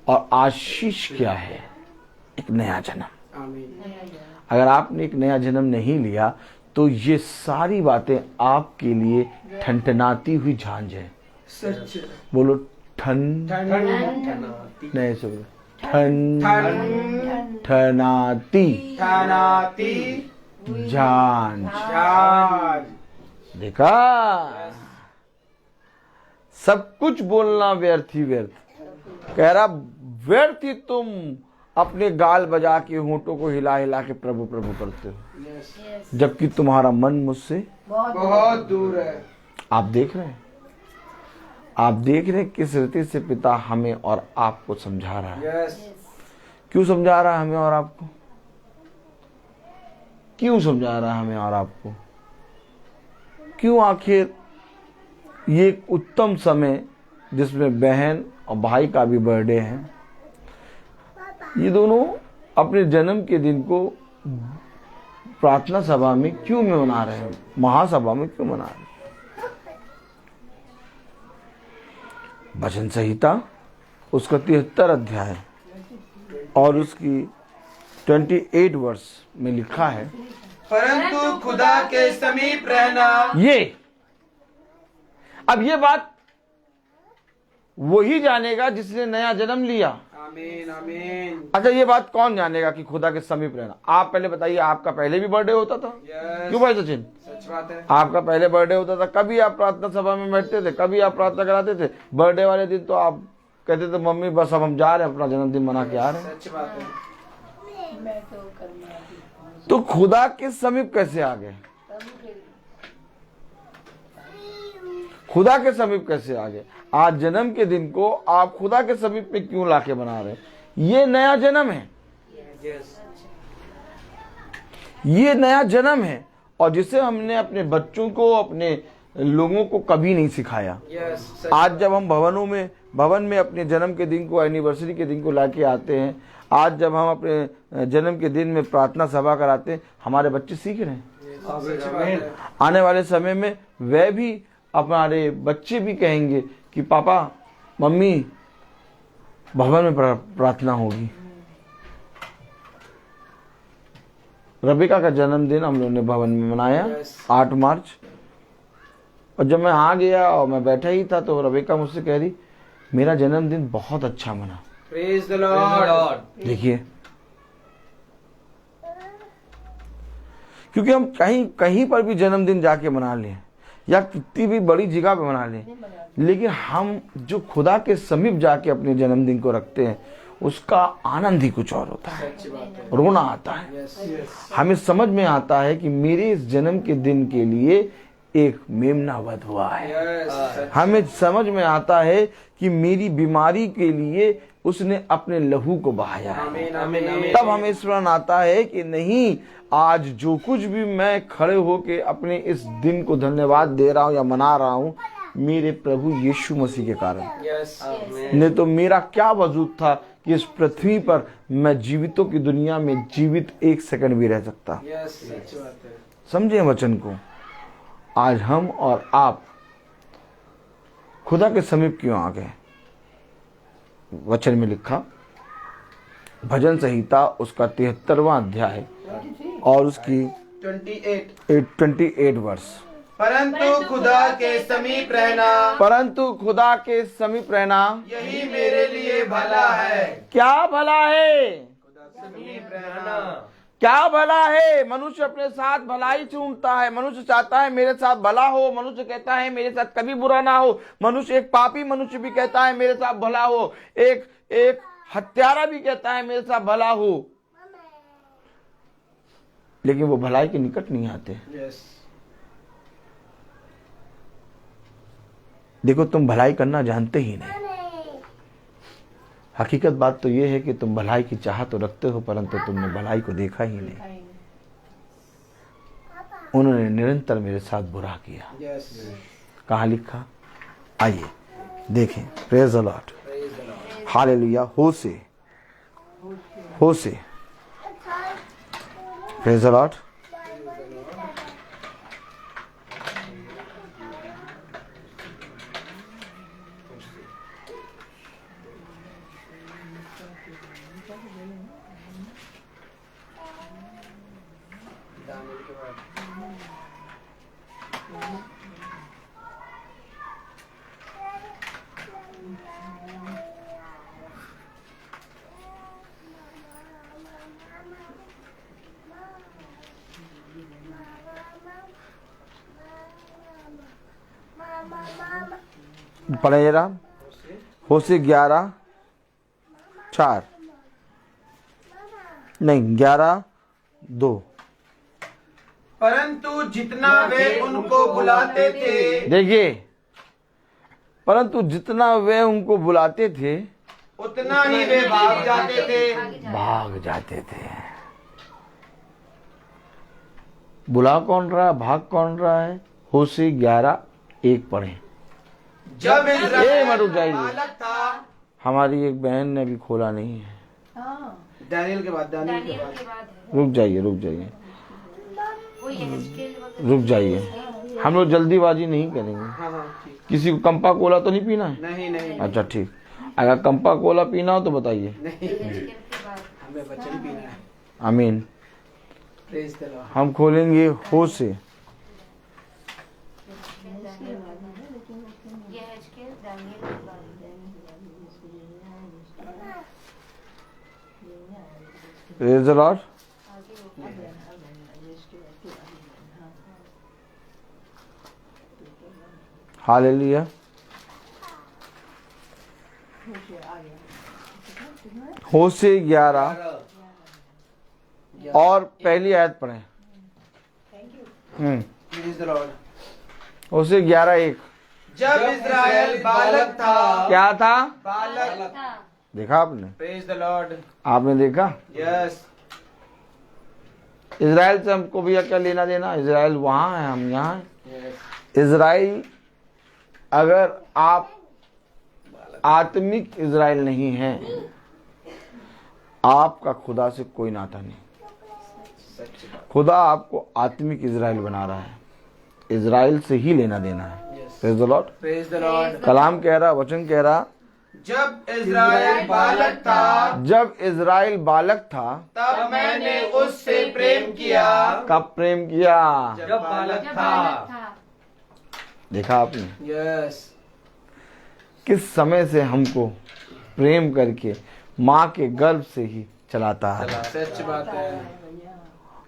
और आशीष क्या है। एक नया जन्म। आमीन। अगर आपने एक नया जन्म नहीं लिया तो ये सारी बातें आपके लिए ठनठनाती हुई झांझ है। सच। बोलो ठन ठनाती नहीं सुन ठनाती ठनाती झांझ। झांझ। देखा, सब कुछ बोलना व्यर्थ ही व्यर्थ। कह रहा व्यर्थ ही तुम अपने गाल बजा के होंठों को हिला हिला के प्रभु प्रभु करते हो, जबकि तुम्हारा मन मुझसे बहुत दूर है। आप देख रहे हैं, आप देख रहे हैं किस रीति से पिता हमें और आपको समझा रहा है। यस। क्यों समझा रहा है हमें और आपको? क्यों समझा रहा है हमें और आपको? क्यों? आखिर ये एक उत्तम समय जिसमें बहन और भाई का भी बर्थडे है, ये दोनों अपने जन्म के दिन को प्रार्थना सभा में क्यों मना रहे हैं, महासभा में क्यों मना रहे हैं? वचन संहिता उसका 73 अध्याय और उसकी 28 वर्ष में लिखा है, परंतु खुदा के समीप रहना। ये अब ये बात वही जानेगा जिसने नया जन्म लिया। आमीन आमीन। अच्छा, ये बात कौन जानेगा कि खुदा के समीप रहना? आप पहले बताइए, आपका पहले भी बर्थडे होता था? यस। क्यों भाई सचिन? सच बात है। आपका पहले बर्थडे होता था, कभी आप प्रार्थना सभा में बैठते थे, कभी आप प्रार्थना कराते थे? बर्थडे वाले दिन तो आप कहते थे मम्मी बस अब हम जा रहे हैं, अपना जन्मदिन मना के आ रहे हैं। सच बात है। तो खुदा के समीप कैसे आ गए? खुदा के समीप कैसे आ गए? आज जन्म के दिन को आप खुदा के समीप में क्यों लाके बना रहे हैं? ये नया जन्म है, ये नया जन्म है, और जिसे हमने अपने बच्चों को, अपने लोगों को कभी नहीं सिखाया। यस। आज जब हम भवन में अपने जन्म के दिन को, एनिवर्सरी के दिन को लाके आते हैं, आज जब हम अपने जन्म के दिन में प्रार्थना सभा कराते हैं, हमारे बच्चे सीख रहे हैं। सच बात है। आने वाले समय में वह भी, हमारे बच्चे भी कहेंगे कि पापा मम्मी भवन में प्रार्थना होगी। रबिका का जन्मदिन हम लोगों ने भवन में मनाया 8 मार्च, और जब मैं आ गया और मैं बैठा ही था तो रबिका मुझसे कह रही मेरा जन्मदिन बहुत अच्छा मना। Praise the Lord. देखिए, क्योंकि हम कहीं पर भी जन्मदिन जाके मना लें या कितनी भी बड़ी जगह पे मना लें, लेकिन हम जो खुदा के समीप जाके अपने जन्मदिन को रखते हैं उसका आनंद ही कुछ और होता है। रोना आता है, हमें समझ में आता है कि मेरे इस जन्म के दिन के लिए एक मेमना वध हुआ है। हमें समझ में आता है कि मेरी बीमारी के लिए उसने अपने लहू को बहाया है। तब हमें स्मरण आता है कि नहीं, आज जो कुछ भी मैं खड़े होके अपने इस दिन को धन्यवाद दे रहा हूँ या मना रहा हूँ, मेरे प्रभु यीशु मसीह के कारण। नहीं तो मेरा क्या वजूद था कि इस पृथ्वी पर मैं जीवितों की दुनिया में जीवित 1 सेकंड भी रह सकता। समझे वचन को? आज हम और आप खुदा के समीप क्यों आ गए? वचन में लिखा, भजन संहिता उसका 73वां अध्याय और उसकी 28 वर्ष। परंतु खुदा के समीप रहना, परंतु खुदा के समीप रहना यही मेरे लिए भला है। क्या भला है? समीप रहना। क्या भला है? मनुष्य अपने साथ भलाई ढूंढता है। मनुष्य चाहता है मेरे साथ भला हो, मनुष्य कहता है मेरे साथ कभी बुरा ना हो। मनुष्य, एक पापी मनुष्य भी कहता है मेरे साथ भला हो, एक हत्यारा भी कहता है मेरे साथ भला हो, लेकिन वो भलाई के निकट नहीं आते। देखो, तुम भलाई करना जानते ही नहीं। हकीकत बात तो ये है कि तुम भलाई की चाह तो रखते हो, परंतु तुमने भलाई को देखा ही नहीं। उन्होंने निरंतर मेरे साथ बुरा किया। कहाँ लिखा? आइए देखें, प्रेज द लॉर्ड, हालेलुया। होशे, प्रेज द लॉर्ड। पढ़े जरा, होशे 11:4 नहीं 11:2। परंतु जितना वे उनको बुलाते थे, देखिए, परंतु जितना वे उनको बुलाते थे उतना ही वे भाग जाते थे। बुला कौन रहा है, भाग कौन रहा है? होशे 11:1 पढ़े। जब इस्राएल रुक जाइए, बालक था, हमारी एक बहन ने अभी खोला नहीं है। दानियल के बाद दानियल के बाद है। रुक जाइए, वो यहेजकेल वगैरह। रुक जाइए, हम लोग जल्दीबाजी नहीं करेंगे। हाँ ठीक। किसी को कंपा कोला तो नहीं पीना है? नहीं अच्छा ठीक, अगर कंपा कोला पीना हो तो बताइए। नहीं, यहेजकेल के बाद। हमें वचन पीना है। आमीन। Praise the lord. हम खोलेंगे होशे, यहेजकेल दानियल के बाद। Praise the lord, hallelujah. होशे 11 और पहली आयत पढ़ें। Praise the lord. होशे 11:1। जब इस्राएल बालक था, क्या था? बालक। देखा आपने? Praise the Lord. आपने देखा? यस। इजराइल से हमको भैया क्या लेना देना? इजराइल वहां है, हम यहाँ हैं। इजराइल, अगर आप आत्मिक इजराइल नहीं हैं, आपका खुदा से कोई नाता नहीं। खुदा आपको आत्मिक इजराइल बना रहा है, इजराइल से ही लेना देना है। Praise the lord. Praise the lord. कलाम कह रहा, वचन कह रहा, जब इस्राएल बालक था, जब इजराइल बालक था तब मैंने उससे प्रेम किया। कब प्रेम किया? जब बालक जब था। बालक था। देखा आपने? यस। किस समय से हमको प्रेम करके माँ के गर्भ से ही चलाता है। सच बात है।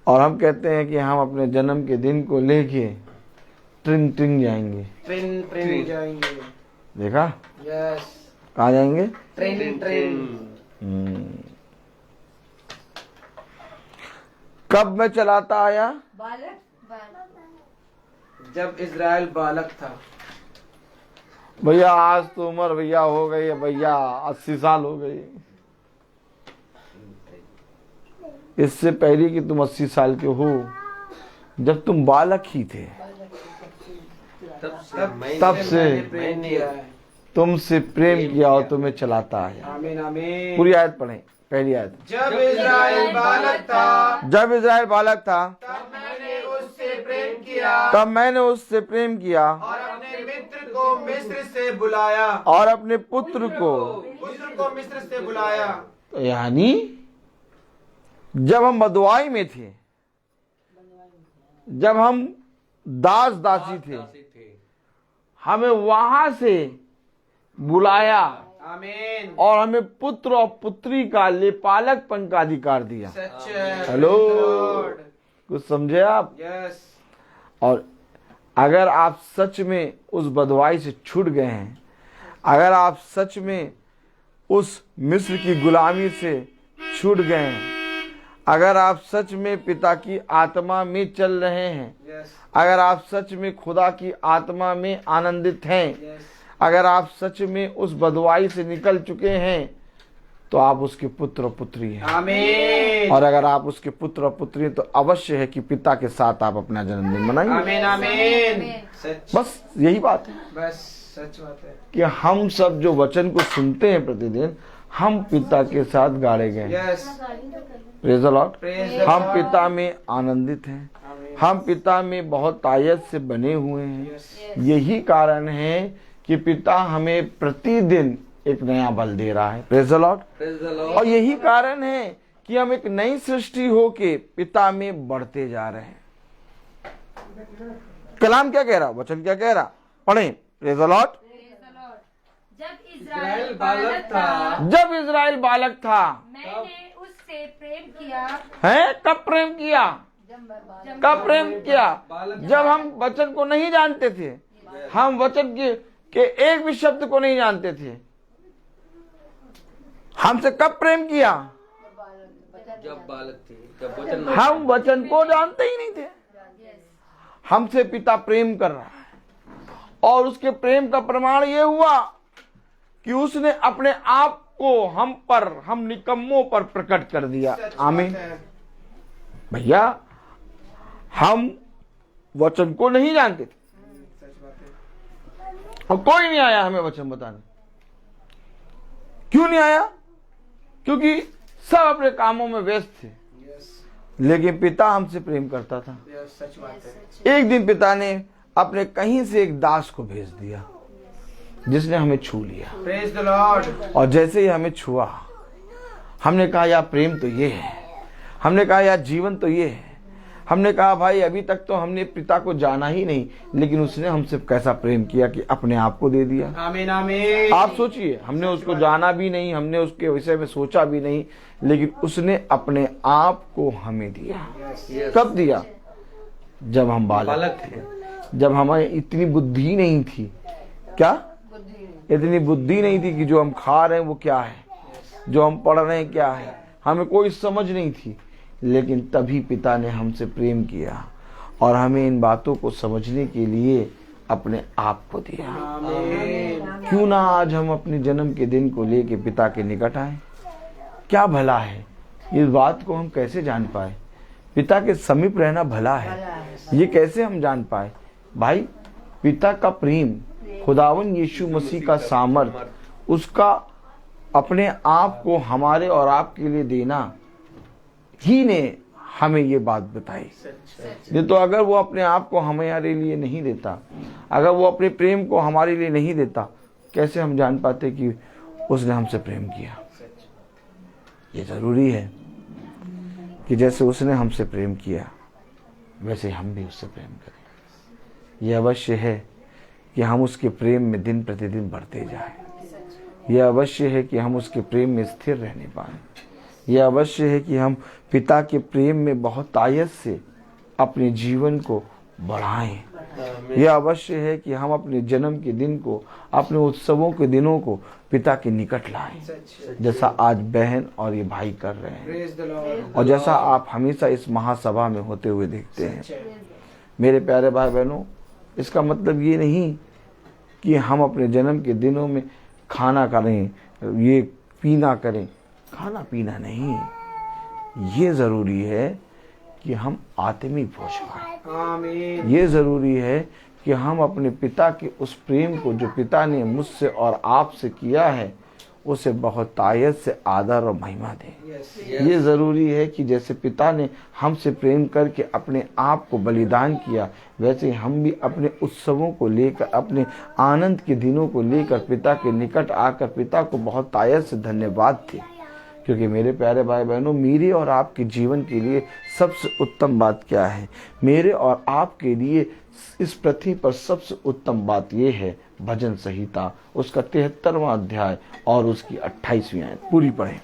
और हम कहते हैं कि हम अपने जन्म के दिन को लेके ट्रिंग ट्रिंग जाएंगे। ट्रेन जाएंगे। देखा? यस। कहाँ जाएंगे? ट्रेन। कब मैं चलाता आया? बालक जब इस्राएल बालक था। भैया आज तो उम्र भैया हो गई है, भैया 80 साल हो गई। इससे पहले कि तुम 80 साल के हो, जब तुम बालक ही थे, तब से प्रेम किया है। तुमसे प्रेम किया और तुम्हें चलाता है। आमीन आमीन। पूरी आयत पढ़ें, पहली आयत। जब इस्राएल बालक था, जब इजराइल बालक था, तब मैंने उससे प्रेम किया तब मैंने उससे प्रेम किया और अपने मित्र को मिस्र से बुलाया। और अपने पुत्र को। मिस्र से बुलाया। तो यानी जब हम बदवाई में थे, जब हम दास दासी थे, हमें वहां से बुलाया आमीन। और हमें पुत्र और पुत्री का लेपालकपन का अधिकार दिया। सच है। हेलो, कुछ समझे आप? यस। और अगर आप सच में उस बदवाई से छूट गए हैं, अगर आप सच में उस मिस्र की गुलामी से छूट गए हैं, अगर आप सच में पिता की आत्मा में चल रहे हैं, यस। अगर आप सच में खुदा की आत्मा में आनंदित हैं, यस। अगर आप सच में उस बदवाई से निकल चुके हैं, तो आप उसके पुत्र और पुत्री हैं। आमीन। और अगर आप उसके पुत्र और पुत्री हैं, तो अवश्य है कि पिता के साथ आप अपना जन्मदिन मनाएंगे। आमीन आमीन। सच। बस यही बात है। बस। सच बात है। कि हम सब जो वचन को सुनते हैं प्रतिदिन, हम पिता के साथ गाड़े गए। Yes, praise the lord. Praise the हम लॉर्ड। पिता में आनंदित हैं, आमीन। हम पिता में बहुत तायत से बने हुए हैं। यस, यही कारण है कि पिता हमें प्रतिदिन एक नया बल दे रहा है। Praise the Lord. Praise the Lord. और यही कारण है कि हम एक नई सृष्टि होके पिता में बढ़ते जा रहे हैं। कलाम क्या कह रहा, वचन क्या कह रहा, पढ़ें। Praise the Lord. जब इस्राएल इज़राइल बालक बालक था, था, जब इज़राइल बालक था, मैंने उससे प्रेम किया। है कब प्रेम किया, कब प्रेम किया, बालक जब हम वचन को नहीं जानते थे, हम वचन के एक भी शब्द को नहीं जानते थे। हमसे कब प्रेम किया, जब बालक थी, जब वचन हम वचन को जानते ही नहीं थे। हमसे पिता प्रेम कर रहा है और उसके प्रेम का प्रमाण ये हुआ कि उसने अपने आप को हम निकम्मों पर प्रकट कर दिया। सच आमीन। बात है। भैया, हम वचन को नहीं जानते थे सच बात है। और कोई नहीं आया हमें वचन बताने। क्यों नहीं आया? क्योंकि सब अपने कामों में व्यस्त थे। यस, लेकिन पिता हमसे प्रेम करता था। यस, सच बात है। एक दिन पिता ने अपने कहीं से एक दास को भेज दिया जिसने हमें छू लिया। Praise the Lord. और जैसे ही हमें छुआ, हमने कहा यार प्रेम तो ये है, हमने कहा यार जीवन तो ये है। हमने कहा भाई अभी तक तो हमने पिता को जाना ही नहीं, लेकिन उसने हमसे कैसा प्रेम किया कि अपने आप को दे दिया। आमीन, आमीन। आप सोचिए, हमने उसको जाना भी नहीं, हमने उसके विषय में सोचा भी नहीं, लेकिन उसने अपने आप को हमें दिया। Yes. कब दिया? जब हम बालक थे, जब हमें इतनी बुद्धि नहीं थी। क्या? इतनी बुद्धि नहीं थी कि जो हम खा रहे हैं वो क्या है, जो हम पढ़ रहे हैं क्या है, हमें कोई समझ नहीं थी। लेकिन तभी पिता ने हमसे प्रेम किया और हमें इन बातों को समझने के लिए अपने आप को दिया। आमीन। क्यों ना आज हम अपने जन्म के दिन को लेके पिता के निकट आए। क्या भला है, इस बात को हम कैसे जान पाए? पिता के समीप रहना भला है, ये कैसे हम जान पाए? भाई, पिता का प्रेम, खुदावन यीशु मसीह का सामर्थ, उसका अपने आप को हमारे और आपके लिए देना ही ने हमें ये बात बताई। ये तो अगर वो अपने आप को हमारे लिए नहीं देता, अगर वो अपने प्रेम को हमारे लिए नहीं देता, कैसे हम जान पाते कि उसने हमसे प्रेम किया? ये जरूरी है कि जैसे उसने हमसे प्रेम किया वैसे हम भी उससे प्रेम करें। यह अवश्य है कि हम उसके प्रेम में दिन प्रतिदिन बढ़ते जाएं। यह अवश्य है कि हम उसके प्रेम में स्थिर रहने पाएं। यह अवश्य है कि हम पिता के प्रेम में बहुत आयत से अपने जीवन को बढ़ाएं। यह अवश्य है कि हम अपने जन्म के दिन को, अपने उत्सवों के दिनों को पिता के निकट लाएं, जैसा आज बहन और ये भाई कर रहे हैं, प्रेज द लॉर्ड। और जैसा आप हमेशा इस महासभा में होते हुए देखते हैं। मेरे प्यारे भाई बहनों, इसका मतलब ये नहीं कि हम अपने जन्म के दिनों में खाना करें, ये पीना करें। खाना पीना नहीं, ये जरूरी है कि हम आत्मिक भोज पाएं। आमीन। ये जरूरी है कि हम अपने पिता के उस प्रेम को जो पिता ने मुझसे और आपसे किया है, उसे बहुत तायत से आदर और महिमा दें। यस, ये जरूरी है कि जैसे पिता ने हमसे प्रेम करके अपने आप को बलिदान किया, वैसे हम भी अपने उत्सवों को लेकर, अपने आनंद के दिनों को लेकर पिता के निकट आकर पिता को बहुत तायत से धन्यवाद दें। क्योंकि मेरे प्यारे भाई बहनों, मेरे और आपके जीवन के लिए सबसे उत्तम बात क्या है? मेरे और आपके लिए इस पृथ्वी पर सबसे उत्तम बात यह है, भजन संहिता उसका 73वां अध्याय और उसकी 28वीं आयत पूरी पढ़ें।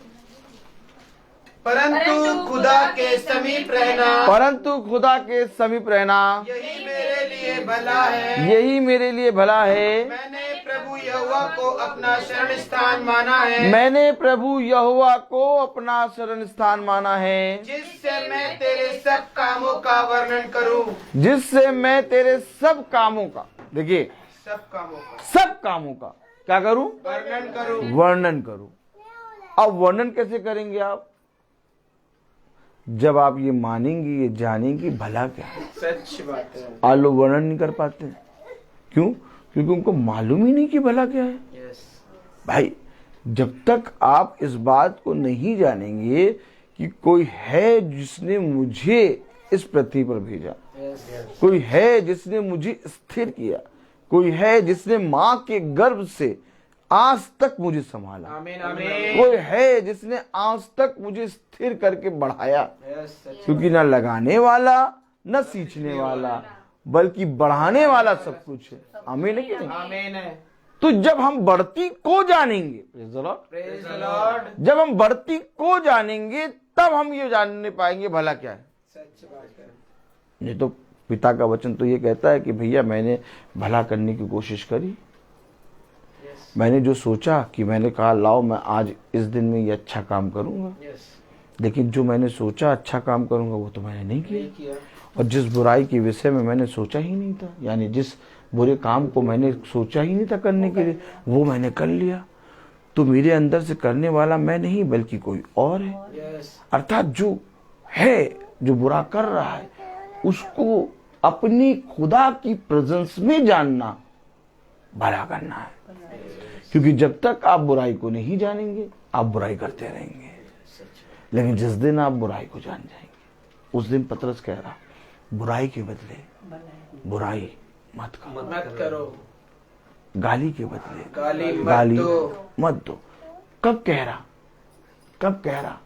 परंतु खुदा के समीप रहना, परंतु खुदा के समीप रहना यही मेरे लिए भला है। यही मेरे लिए भला है। मैंने प्रभु यहोवा को अपना शरण स्थान माना है, मैंने प्रभु यहोवा को अपना शरण स्थान माना है, जिससे मैं तेरे सब कामों का वर्णन करूं। जिससे मैं तेरे सब कामों का, देखिए, सब कामों का सब कामों का क्या करूं? वर्णन करूं। वर्णन करूं। अब वर्णन कैसे करेंगे आप? जब आप ये मानेंगे, ये जानेंगे भला क्या है। सच बात है। आप लोग वर्णन नहीं कर पाते। क्यों? क्योंकि उनको मालूम ही नहीं कि भला क्या है। यस भाई जब तक आप इस बात को नहीं जानेंगे कि कोई है जिसने मुझे इस पृथ्वी पर भेजा, कोई है जिसने मुझे स्थिर किया, कोई है जिसने माँ के गर्भ से आज तक मुझे संभाला, आमीन आमीन। कोई है जिसने आज तक मुझे स्थिर करके बढ़ाया, यस क्योंकि न लगाने वाला न सींचने वाला बल्कि बढ़ाने वाला सब कुछ है। आमीन है कि नहीं? आमीन है। तो जब हम बढ़ती को जानेंगे, praise the lord, praise the Lord. जब हम बढ़ती को जानेंगे तब हम ये जानने पाएंगे भला क्या है। सच बात है। नहीं तो पिता का वचन तो ये कहता है कि भैया मैंने भला करने की कोशिश करी, मैंने जो सोचा कि मैंने कहा लाओ मैं आज इस दिन में ये अच्छा काम करूंगा, यस लेकिन जो मैंने सोचा अच्छा काम करूंगा वो तो मैंने नहीं नहीं किया। किया। और जिस बुराई के विषय में मैंने सोचा ही नहीं था, यानी जिस बुरे काम को मैंने सोचा ही नहीं था करने के लिए, वो मैंने कर लिया। तो मेरे अंदर से करने वाला मैं नहीं बल्कि कोई और है। यस अर्थात जो है, जो बुरा कर रहा है, उसको अपनी खुदा की प्रेजेंस में जानना भला करना है। क्योंकि जब तक आप बुराई को नहीं जानेंगे आप बुराई करते रहेंगे, लेकिन जिस दिन आप बुराई को जान जाएंगे उस दिन पतरस कह रहा बुराई के बदले बुराई मत करो, मत करो, गाली के बदले गाली गाली मत दो। मत दो। कब कह रहा? कब कह रहा?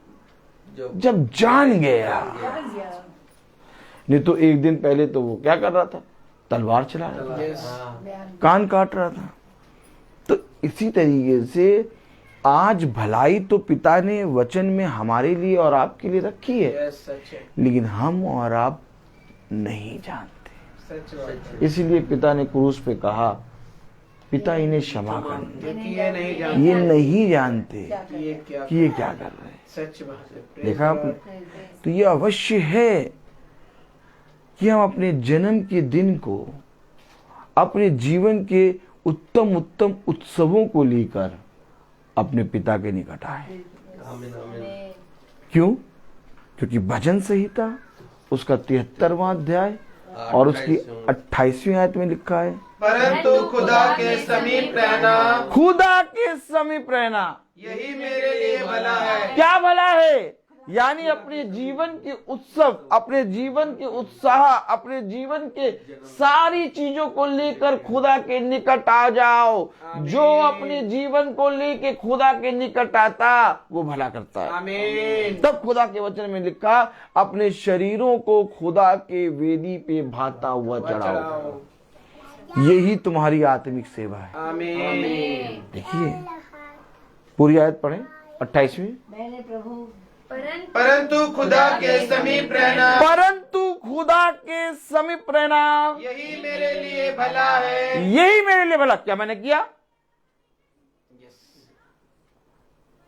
जो जब जान गया। नहीं तो एक दिन पहले तो वो क्या कर रहा था? तलवार चला रहा था, यस कान काट रहा था। तो इसी तरीके से आज भलाई तो पिता ने वचन में हमारे लिए और आपके लिए रखी है, यस सच है। लेकिन हम और आप नहीं जानते। सच बात है। इसलिए पिता ने क्रूस पे कहा पिता इन्हें क्षमा कर, क्योंकि ये नहीं ये जानते नहीं जानते कि ये क्या कि ये क्या कर रहे हैं। सच बात है। प्रेज देखा द आपने? लॉर्ड। तो ये अवश्य है कि हम अपने जन्म के दिन को अपने जीवन के उत्तम उत्तम उत्सवों को लेकर अपने पिता के निकट आए। क्यों? क्योंकि भजन संहिता उसका 73वां अध्याय और उसकी 28वीं आयत में लिखा है परंतु खुदा के समीप रहना खुदा के समीप रहना यही मेरे लिए भला है। क्या भला है? यानी अपने जीवन के उत्सव, अपने जीवन के उत्साह, अपने जीवन के सारी चीजों को लेकर खुदा के निकट आ जाओ। जो अपने जीवन को लेकर खुदा के निकट आता वो भला करता है। आमीन। तब खुदा के वचन में लिखा अपने शरीरों को खुदा के वेदी पे भाता हुआ चढ़ाओ। यही तुम्हारी आत्मिक सेवा है। आमीन। देखिए पूरी आयत पढ़ें 28वीं। मैंने प्रभु परंतु खुदा के समीप रहना परंतु खुदा के समीप रहना यही मेरे लिए भला है। यही मेरे लिए भला। क्या मैंने किया?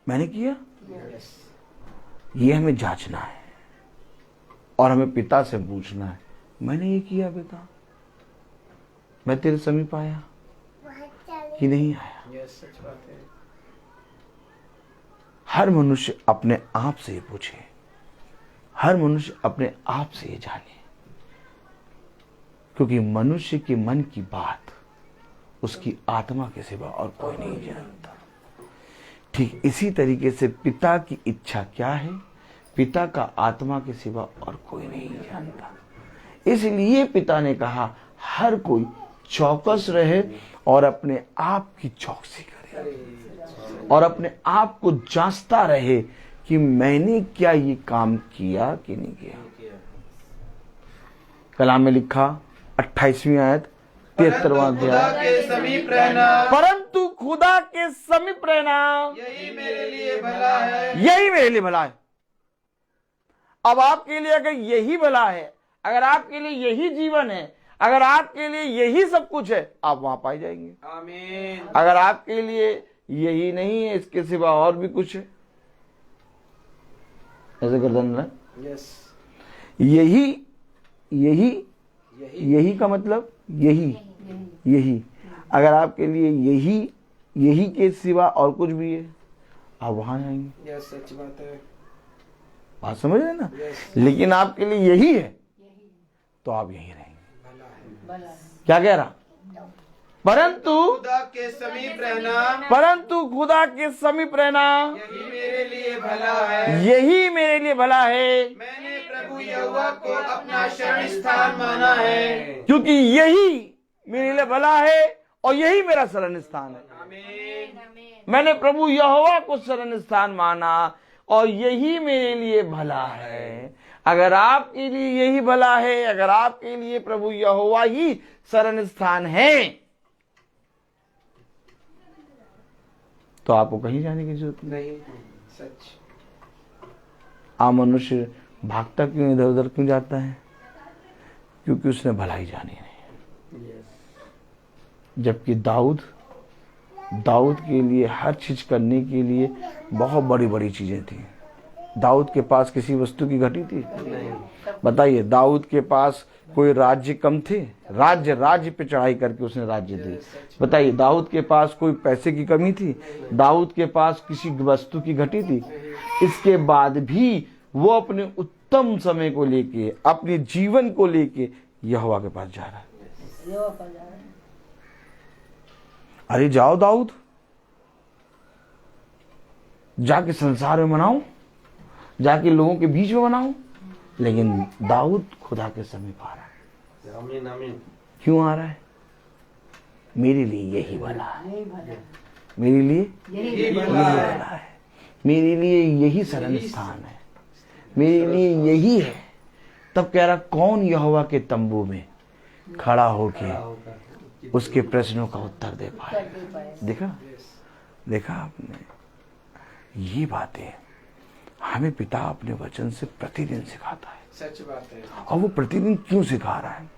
मैंने किया? ये हमें जांचना है और हमें पिता से पूछना है मैंने ये किया बेटा? मैं तेरे समीप आया कि नहीं आया? यस सच बात है। हर मनुष्य अपने आप से ये पूछे, हर मनुष्य अपने आप से ये जाने, क्योंकि मनुष्य के मन की बात उसकी आत्मा के सिवा और कोई नहीं जानता। ठीक इसी तरीके से पिता की इच्छा क्या है, पिता का आत्मा के सिवा और कोई नहीं जानता। इसलिए पिता ने कहा हर कोई चौकस रहे और अपने आप की चौकसी करे और अपने आप को जांचता रहे कि मैंने क्या ये काम किया कि नहीं किया। कलाम में लिखा 28वीं आयत 73वां खुदा अध्याय के समीप रहना परंतु खुदा के समीप रहना यही मेरे लिए भला है। यही मेरे लिए भला है। अब आपके लिए अगर यही भला है, अगर आपके लिए यही जीवन है, अगर आपके लिए यही सब कुछ है, आप वहां पाए जाएंगे। आमीन। अगर आपके लिए यही नहीं है, इसके सिवा और भी कुछ है, ऐसे गर्दन रहा यस यही यही यही का मतलब यही यही। अगर आपके लिए यही यही के सिवा और कुछ भी है, आप वहां जाएंगे। यस सच बात है। बात समझ रहे हैं ना? यस लेकिन आपके लिए यही है तो आप यही रहेंगे। भला है। क्या कह रहा? परंतु खुदा के समीप रहना खुदा के समीप रहना यही मेरे लिए भला है। यही मेरे लिए भला है, मैंने प्रभु यहोवा को अपना शरण स्थान माना है। क्योंकि यही मेरे लिए भला है और यही मेरा शरण स्थान है। आमीन। मैंने प्रभु यहोवा को शरण स्थान माना और यही मेरे लिए भला है। अगर आपके लिए यही भला है, अगर आपके लिए प्रभु यहोवा ही शरण स्थान है, तो आपको कहीं जाने की जरूरत नहीं, सच। आम मनुष्य भागता क्यों इधर उधर क्यों जाता है? क्योंकि उसने भलाई जानी नहीं। जबकि दाऊद के लिए हर चीज करने के लिए बहुत बड़ी बड़ी चीजें थी। दाऊद के पास किसी वस्तु की घटी थी? बताइए, दाऊद के पास कोई राज्य कम थे? राज्य पे चढ़ाई करके उसने राज्य दी। बताइए, दाऊद के पास कोई पैसे की कमी थी? दाऊद के पास किसी वस्तु की घटी थी? इसके बाद भी वो अपने उत्तम समय को लेके, अपने जीवन को लेके यहोवा के पास जा रहा है। अरे जाओ दाऊद, जाके संसार में मनाओ, जाके लोगों के बीच में मनाओ। लेकिन दाऊद खुदा के समीप आ रहा है। आमीन आमीन। क्यों आ रहा है? मेरे लिए यही भला है, मेरे लिए यही यही भला है। भला है, मेरे लिए यही शरण स्थान है, मेरे लिए यही है। तब कह रहा, कौन यहोवा के तंबू में खड़ा होके उसके प्रश्नों का उत्तर दे पाए। देखा आपने? ये बातें हमें पिता अपने वचन से प्रतिदिन सिखाता है। सच बात है। और वो प्रतिदिन क्यों सिखा रहा है?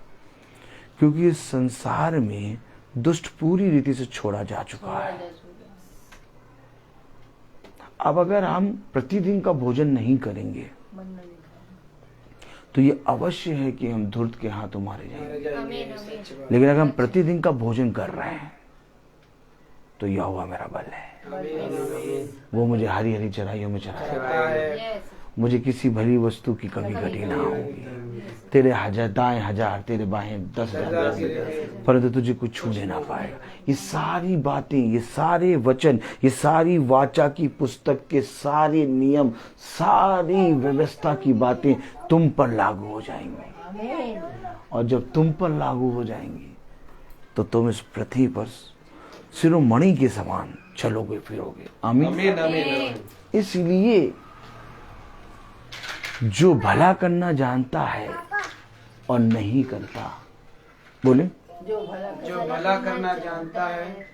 क्योंकि इस संसार में दुष्ट पूरी रीति से छोड़ा जा चुका है। अब अगर हम प्रतिदिन का भोजन नहीं करेंगे तो ये अवश्य है कि हम धूर्त के हाथों मारे जाएंगे। लेकिन अगर हम प्रतिदिन का भोजन कर रहे हैं तो यहोवा मेरा बल है, वो मुझे हरी हरी चराइयों में चराएगा, मुझे किसी भली वस्तु की कमी घटी ना होगी। तेरे दाएं 1000, तेरे बाएं 10,000, परंतु तुझे कुछ छूने ना पाएगा। ये सारी बातें, ये सारे वचन, ये सारी वाचा की पुस्तक के सारे नियम, सारी व्यवस्था की बातें तुम पर लागू हो जाएंगी। और जब तुम पर लागू हो जाएंगी तो तुम इस पृथ्वी पर शिरोमणि के समान चलोगे फिरोगे। आमीन। इसलिए जो भला करना जानता है और नहीं करता, बोले, जो भला करना जानता है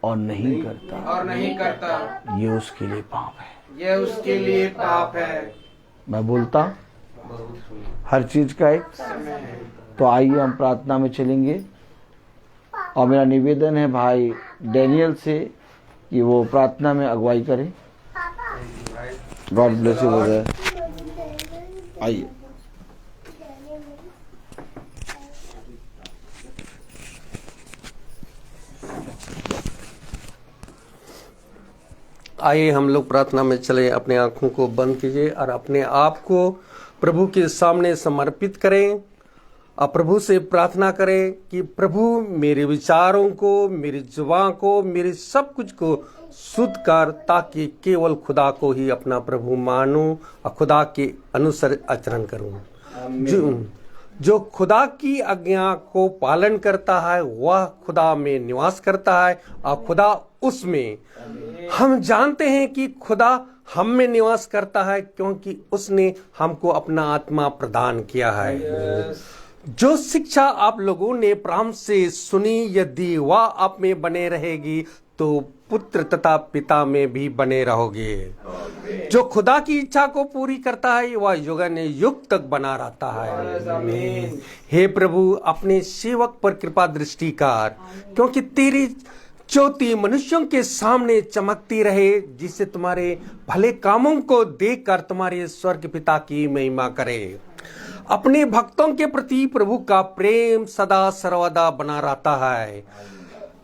और नहीं करता, ये उसके लिए पाप है। यह उसके लिए पाप है। मैं बोलता हर चीज का एक तो आइए हम प्रार्थना में चलेंगे। और मेरा निवेदन है भाई डैनियल से कि वो प्रार्थना में अगुवाई करे। God bless you brother. आइए। आइए हम लोग प्रार्थना में चले। अपने आंखों को बंद कीजिए और अपने आप को प्रभु के सामने समर्पित करें और प्रभु से प्रार्थना करें कि प्रभु मेरे विचारों को, मेरी जुबान को, मेरे सब कुछ को शुद्ध कर, ताकि केवल खुदा को ही अपना प्रभु मानूं और खुदा के अनुसार आचरण करूं। जो खुदा की आज्ञा को पालन करता है वह खुदा में निवास करता है और खुदा उसमें। हम जानते हैं कि खुदा हम में निवास करता है क्योंकि उसने हमको अपना आत्मा प्रदान किया है। जो शिक्षा आप लोगों ने प्रारंभ से सुनी, यदि वह आप में बने रहेगी तो पुत्र तथा पिता में भी बने रहोगे। जो खुदा की इच्छा को पूरी करता है वह युगान युग तक बना रहता है। हे प्रभु, अपने सेवक पर कृपा दृष्टि कर, क्योंकि तेरी ज्योति मनुष्यों के सामने चमकती रहे, जिससे तुम्हारे भले कामों को देखकर तुम्हारे स्वर्ग पिता की महिमा करे। अपने भक्तों के प्रति प्रभु का प्रेम सदा सर्वदा बना रहता है।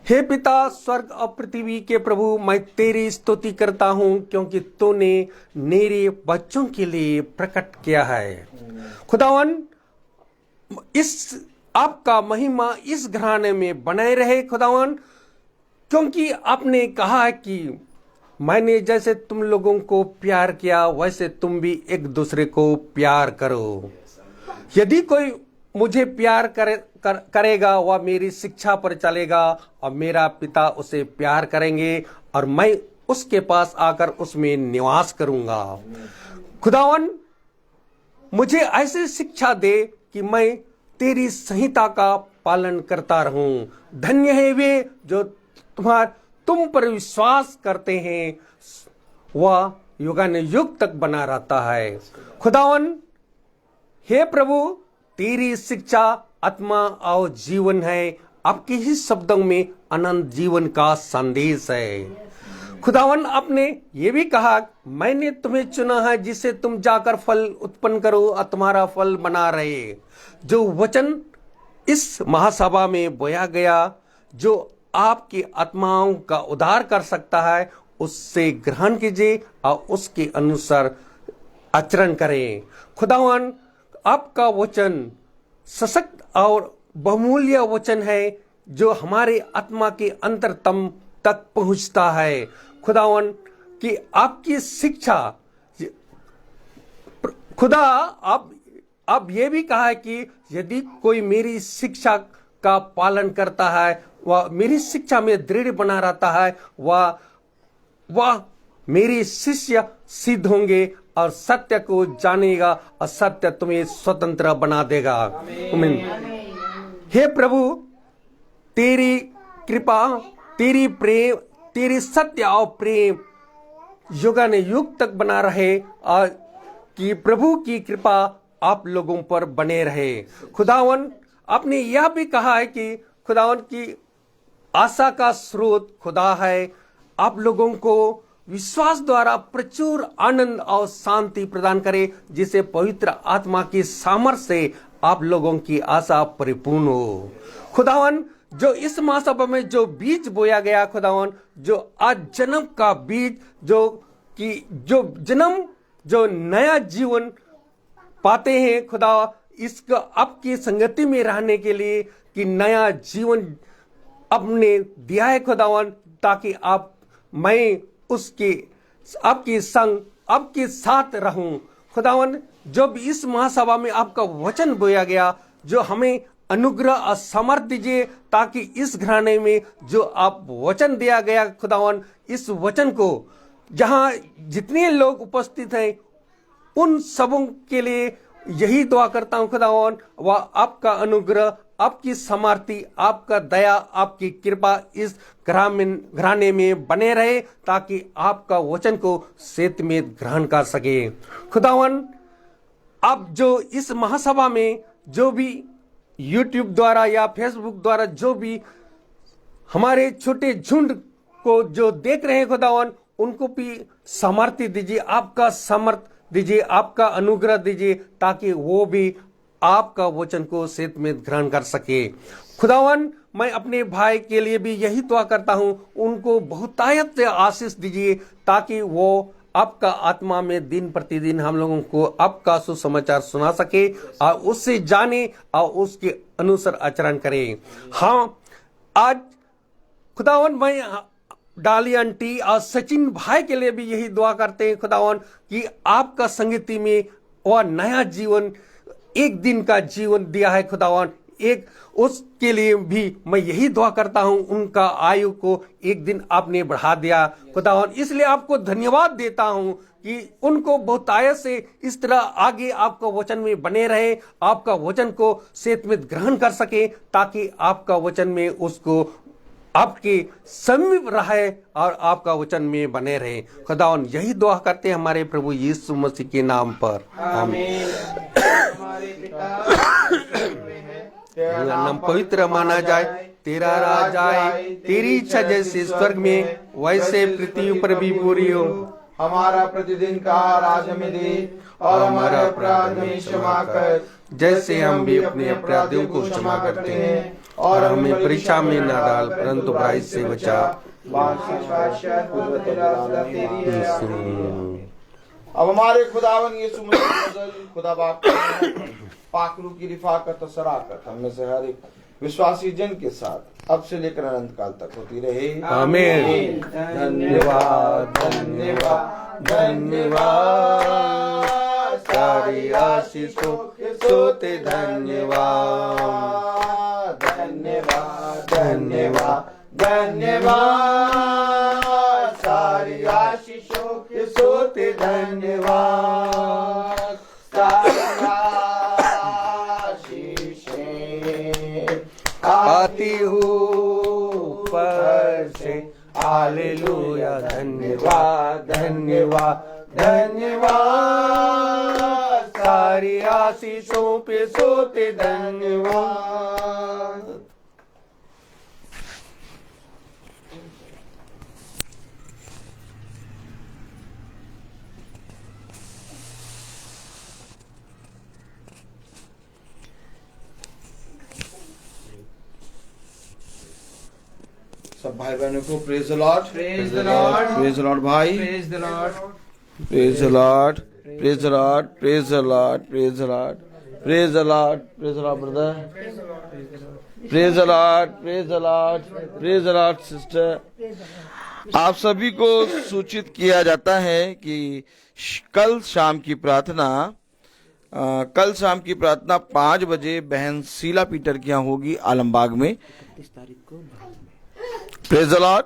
हे पिता, स्वर्ग और पृथ्वी के प्रभु, मैं तेरी स्तुति करता हूँ क्योंकि तूने मेरे बच्चों के लिए प्रकट किया है। खुदावन, इस आपका महिमा इस घराने में बने रहे खुदावन, क्योंकि आपने कहा कि मैंने जैसे तुम लोगों को प्यार किया वैसे तुम भी एक दूसरे को प्यार करो। यदि कोई मुझे प्यार करेगा वह मेरी शिक्षा पर चलेगा और मेरा पिता उसे प्यार करेंगे और मैं उसके पास आकर उसमें निवास करूंगा। खुदावन मुझे ऐसी शिक्षा दे कि मैं तेरी संहिता का पालन करता रहूं। धन्य है वे जो तुम पर विश्वास करते हैं, वह युगानुयुग तक बना रहता है। खुदावन हे प्रभु, तेरी शिक्षा आत्मा और जीवन है, आपके ही शब्दों में अनंत जीवन का संदेश है। खुदावन आपने ये भी कहा, मैंने तुम्हें चुना है जिससे तुम जाकर फल उत्पन्न करो और तुम्हारा फल बना रहे। जो वचन इस महासभा में बोया गया, जो आपकी आत्माओं का उद्धार कर सकता है, उससे ग्रहण कीजिए और उसके अनुसार आचरण करें। खुदावन आपका वचन सशक्त और बहुमूल्य वचन है, जो हमारे आत्मा के अंतरतम तक पहुंचता है। खुदावन कि आपकी शिक्षा, खुदा आप ये भी कहा है कि यदि कोई मेरी शिक्षा का पालन करता है, वह मेरी शिक्षा में दृढ़ बना रहता है, वह मेरे शिष्य सिद्ध होंगे और सत्य को जानेगा और सत्य तुम्हें स्वतंत्र बना देगा। आमीन। हे प्रभु, तेरी कृपा, तेरी प्रेम, तेरी सत्य और प्रेम युगानुयुग तक बना रहे और कि प्रभु की कृपा आप लोगों पर बने रहे। खुदावन आपने यह भी कहा है कि खुदावन की आशा का स्रोत खुदा है, आप लोगों को विश्वास द्वारा प्रचुर आनंद और शांति प्रदान करे, जिसे पवित्र आत्मा की सामर्थ्य से आप लोगों की आशा परिपूर्ण हो। खुदावन जो इस महासभा में जो बीज बोया गया, खुदावन जो आज जन्म का बीज, जो नया जीवन पाते हैं खुदा, इसका आपकी संगति में रहने के लिए कि नया जीवन आपने दिया है खुदावन, ताकि मैं उसके आपके संग आपके साथ रहूं। खुदावन जब इस महासभा में आपका वचन बोया गया, जो हमें अनुग्रह और सामर्थ्य दीजिए, ताकि इस घराने में जो आप वचन दिया गया खुदावन, इस वचन को जहां जितने लोग उपस्थित हैं उन सबों के लिए यही दुआ करता हूं खुदावन, वह आपका अनुग्रह, आपकी सामर्थ्य, आपका दया, आपकी कृपा इस घराने में बने रहे, ताकि आपका वचन को सेत में ग्रहण कर सके। खुदावन आप जो इस महासभा में जो भी यूट्यूब द्वारा या फेसबुक द्वारा जो भी हमारे छोटे झुंड को जो देख रहे हैं खुदावन, उनको भी सामर्थ्य दीजिए, आपका सामर्थ्य दीजिए, आपका अनुग्रह दीजिए, ताकि वो भी आपका वचन को सेत में ग्रहण कर सके। खुदावन मैं अपने भाई के लिए भी यही दुआ करता हूं, उनको बहुतायत से आशीष दीजिए, ताकि वो आपका आत्मा में दिन प्रतिदिन हम लोगों को आपका सुसमाचार सुना सके और उससे जाने और उसके अनुसार आचरण करें। हाँ, आज खुदावन मैं डाली आंटी और सचिन भाई के लिए भी यही दुआ करते हैं खुदावन, कि आपका संगति में वह नया जीवन, एक दिन का जीवन दिया है खुदावन, एक उसके लिए भी मैं यही दुआ करता हूं, उनका आयु को एक दिन आपने बढ़ा दिया खुदावन, इसलिए आपको धन्यवाद देता हूं कि उनको बहुतायत से इस तरह आगे आपका वचन में बने रहे, आपका वचन को सेत में ग्रहण कर सके, ताकि आपका वचन में उसको आपके समीप रहे और आपका वचन में बने रहे। खुदावन यही दुआ करते हैं हमारे प्रभु यीशु मसीह के नाम पर, आमीन। तेरा नाम पवित्र माना जाए, तेरा राज आए, तेरी इच्छा जैसे स्वर्ग में वैसे पृथ्वी पर भी पूरी हो। हमारा प्रतिदिन का आहार हमें दे, और हमारे अपराध हमें क्षमा कर, जैसे हम भी अपने अपराधियों को क्षमा करते हैं, और हमें परीक्षा में न डाल, परंतु बुराई से बचा। अब हमारे खुदावन यीशु मसीह की फजल, खुदा बाप की रहमत, पाक रूह की रिफाकत और शराकत हम में से हर एक विश्वासी जन के साथ अब से लेकर अनंत काल तक होती रहे। आमीन। धन्यवाद धन्यवाद धन्यवाद, सारी आशीषों के सोते धन्यवाद धन्यवाद धन्यवाद धन्यवाद, सारी आशीषों के सोते धन्यवाद, सारी आशीषें आती ऊपर से, हालेलुया। धन्यवाद धन्यवाद धन्यवाद, सारी आशीषों पे सोते धन्यवाद। सब भाई बहनों को praise the lord, praise the lord, praise the lord भाई, praise the lord, praise the lord, praise the lord, praise the lord, praise the lord, praise the lord, praise the lord brother, praise the lord, praise the lord, praise the lord sister. आप सभी को सूचित किया जाता है कि कल शाम की प्रार्थना 5 बजे बहन शीला पीटर के यहाँ होगी आलमबाग में। Praise the lord,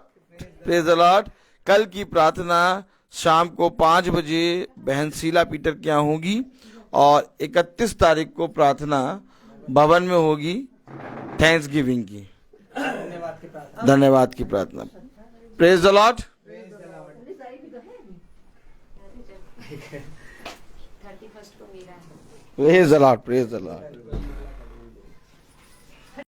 praise the Lord. कल की प्रार्थना शाम को 5 बजे बहन शीला पीटर के यहाँ होगी और 31 तारीख को प्रार्थना भवन में होगी थैंक्स गिविंग की, धन्यवाद की प्रार्थना। Praise the Lord. 31 को मेरा है। Praise the lord, praise the Lord.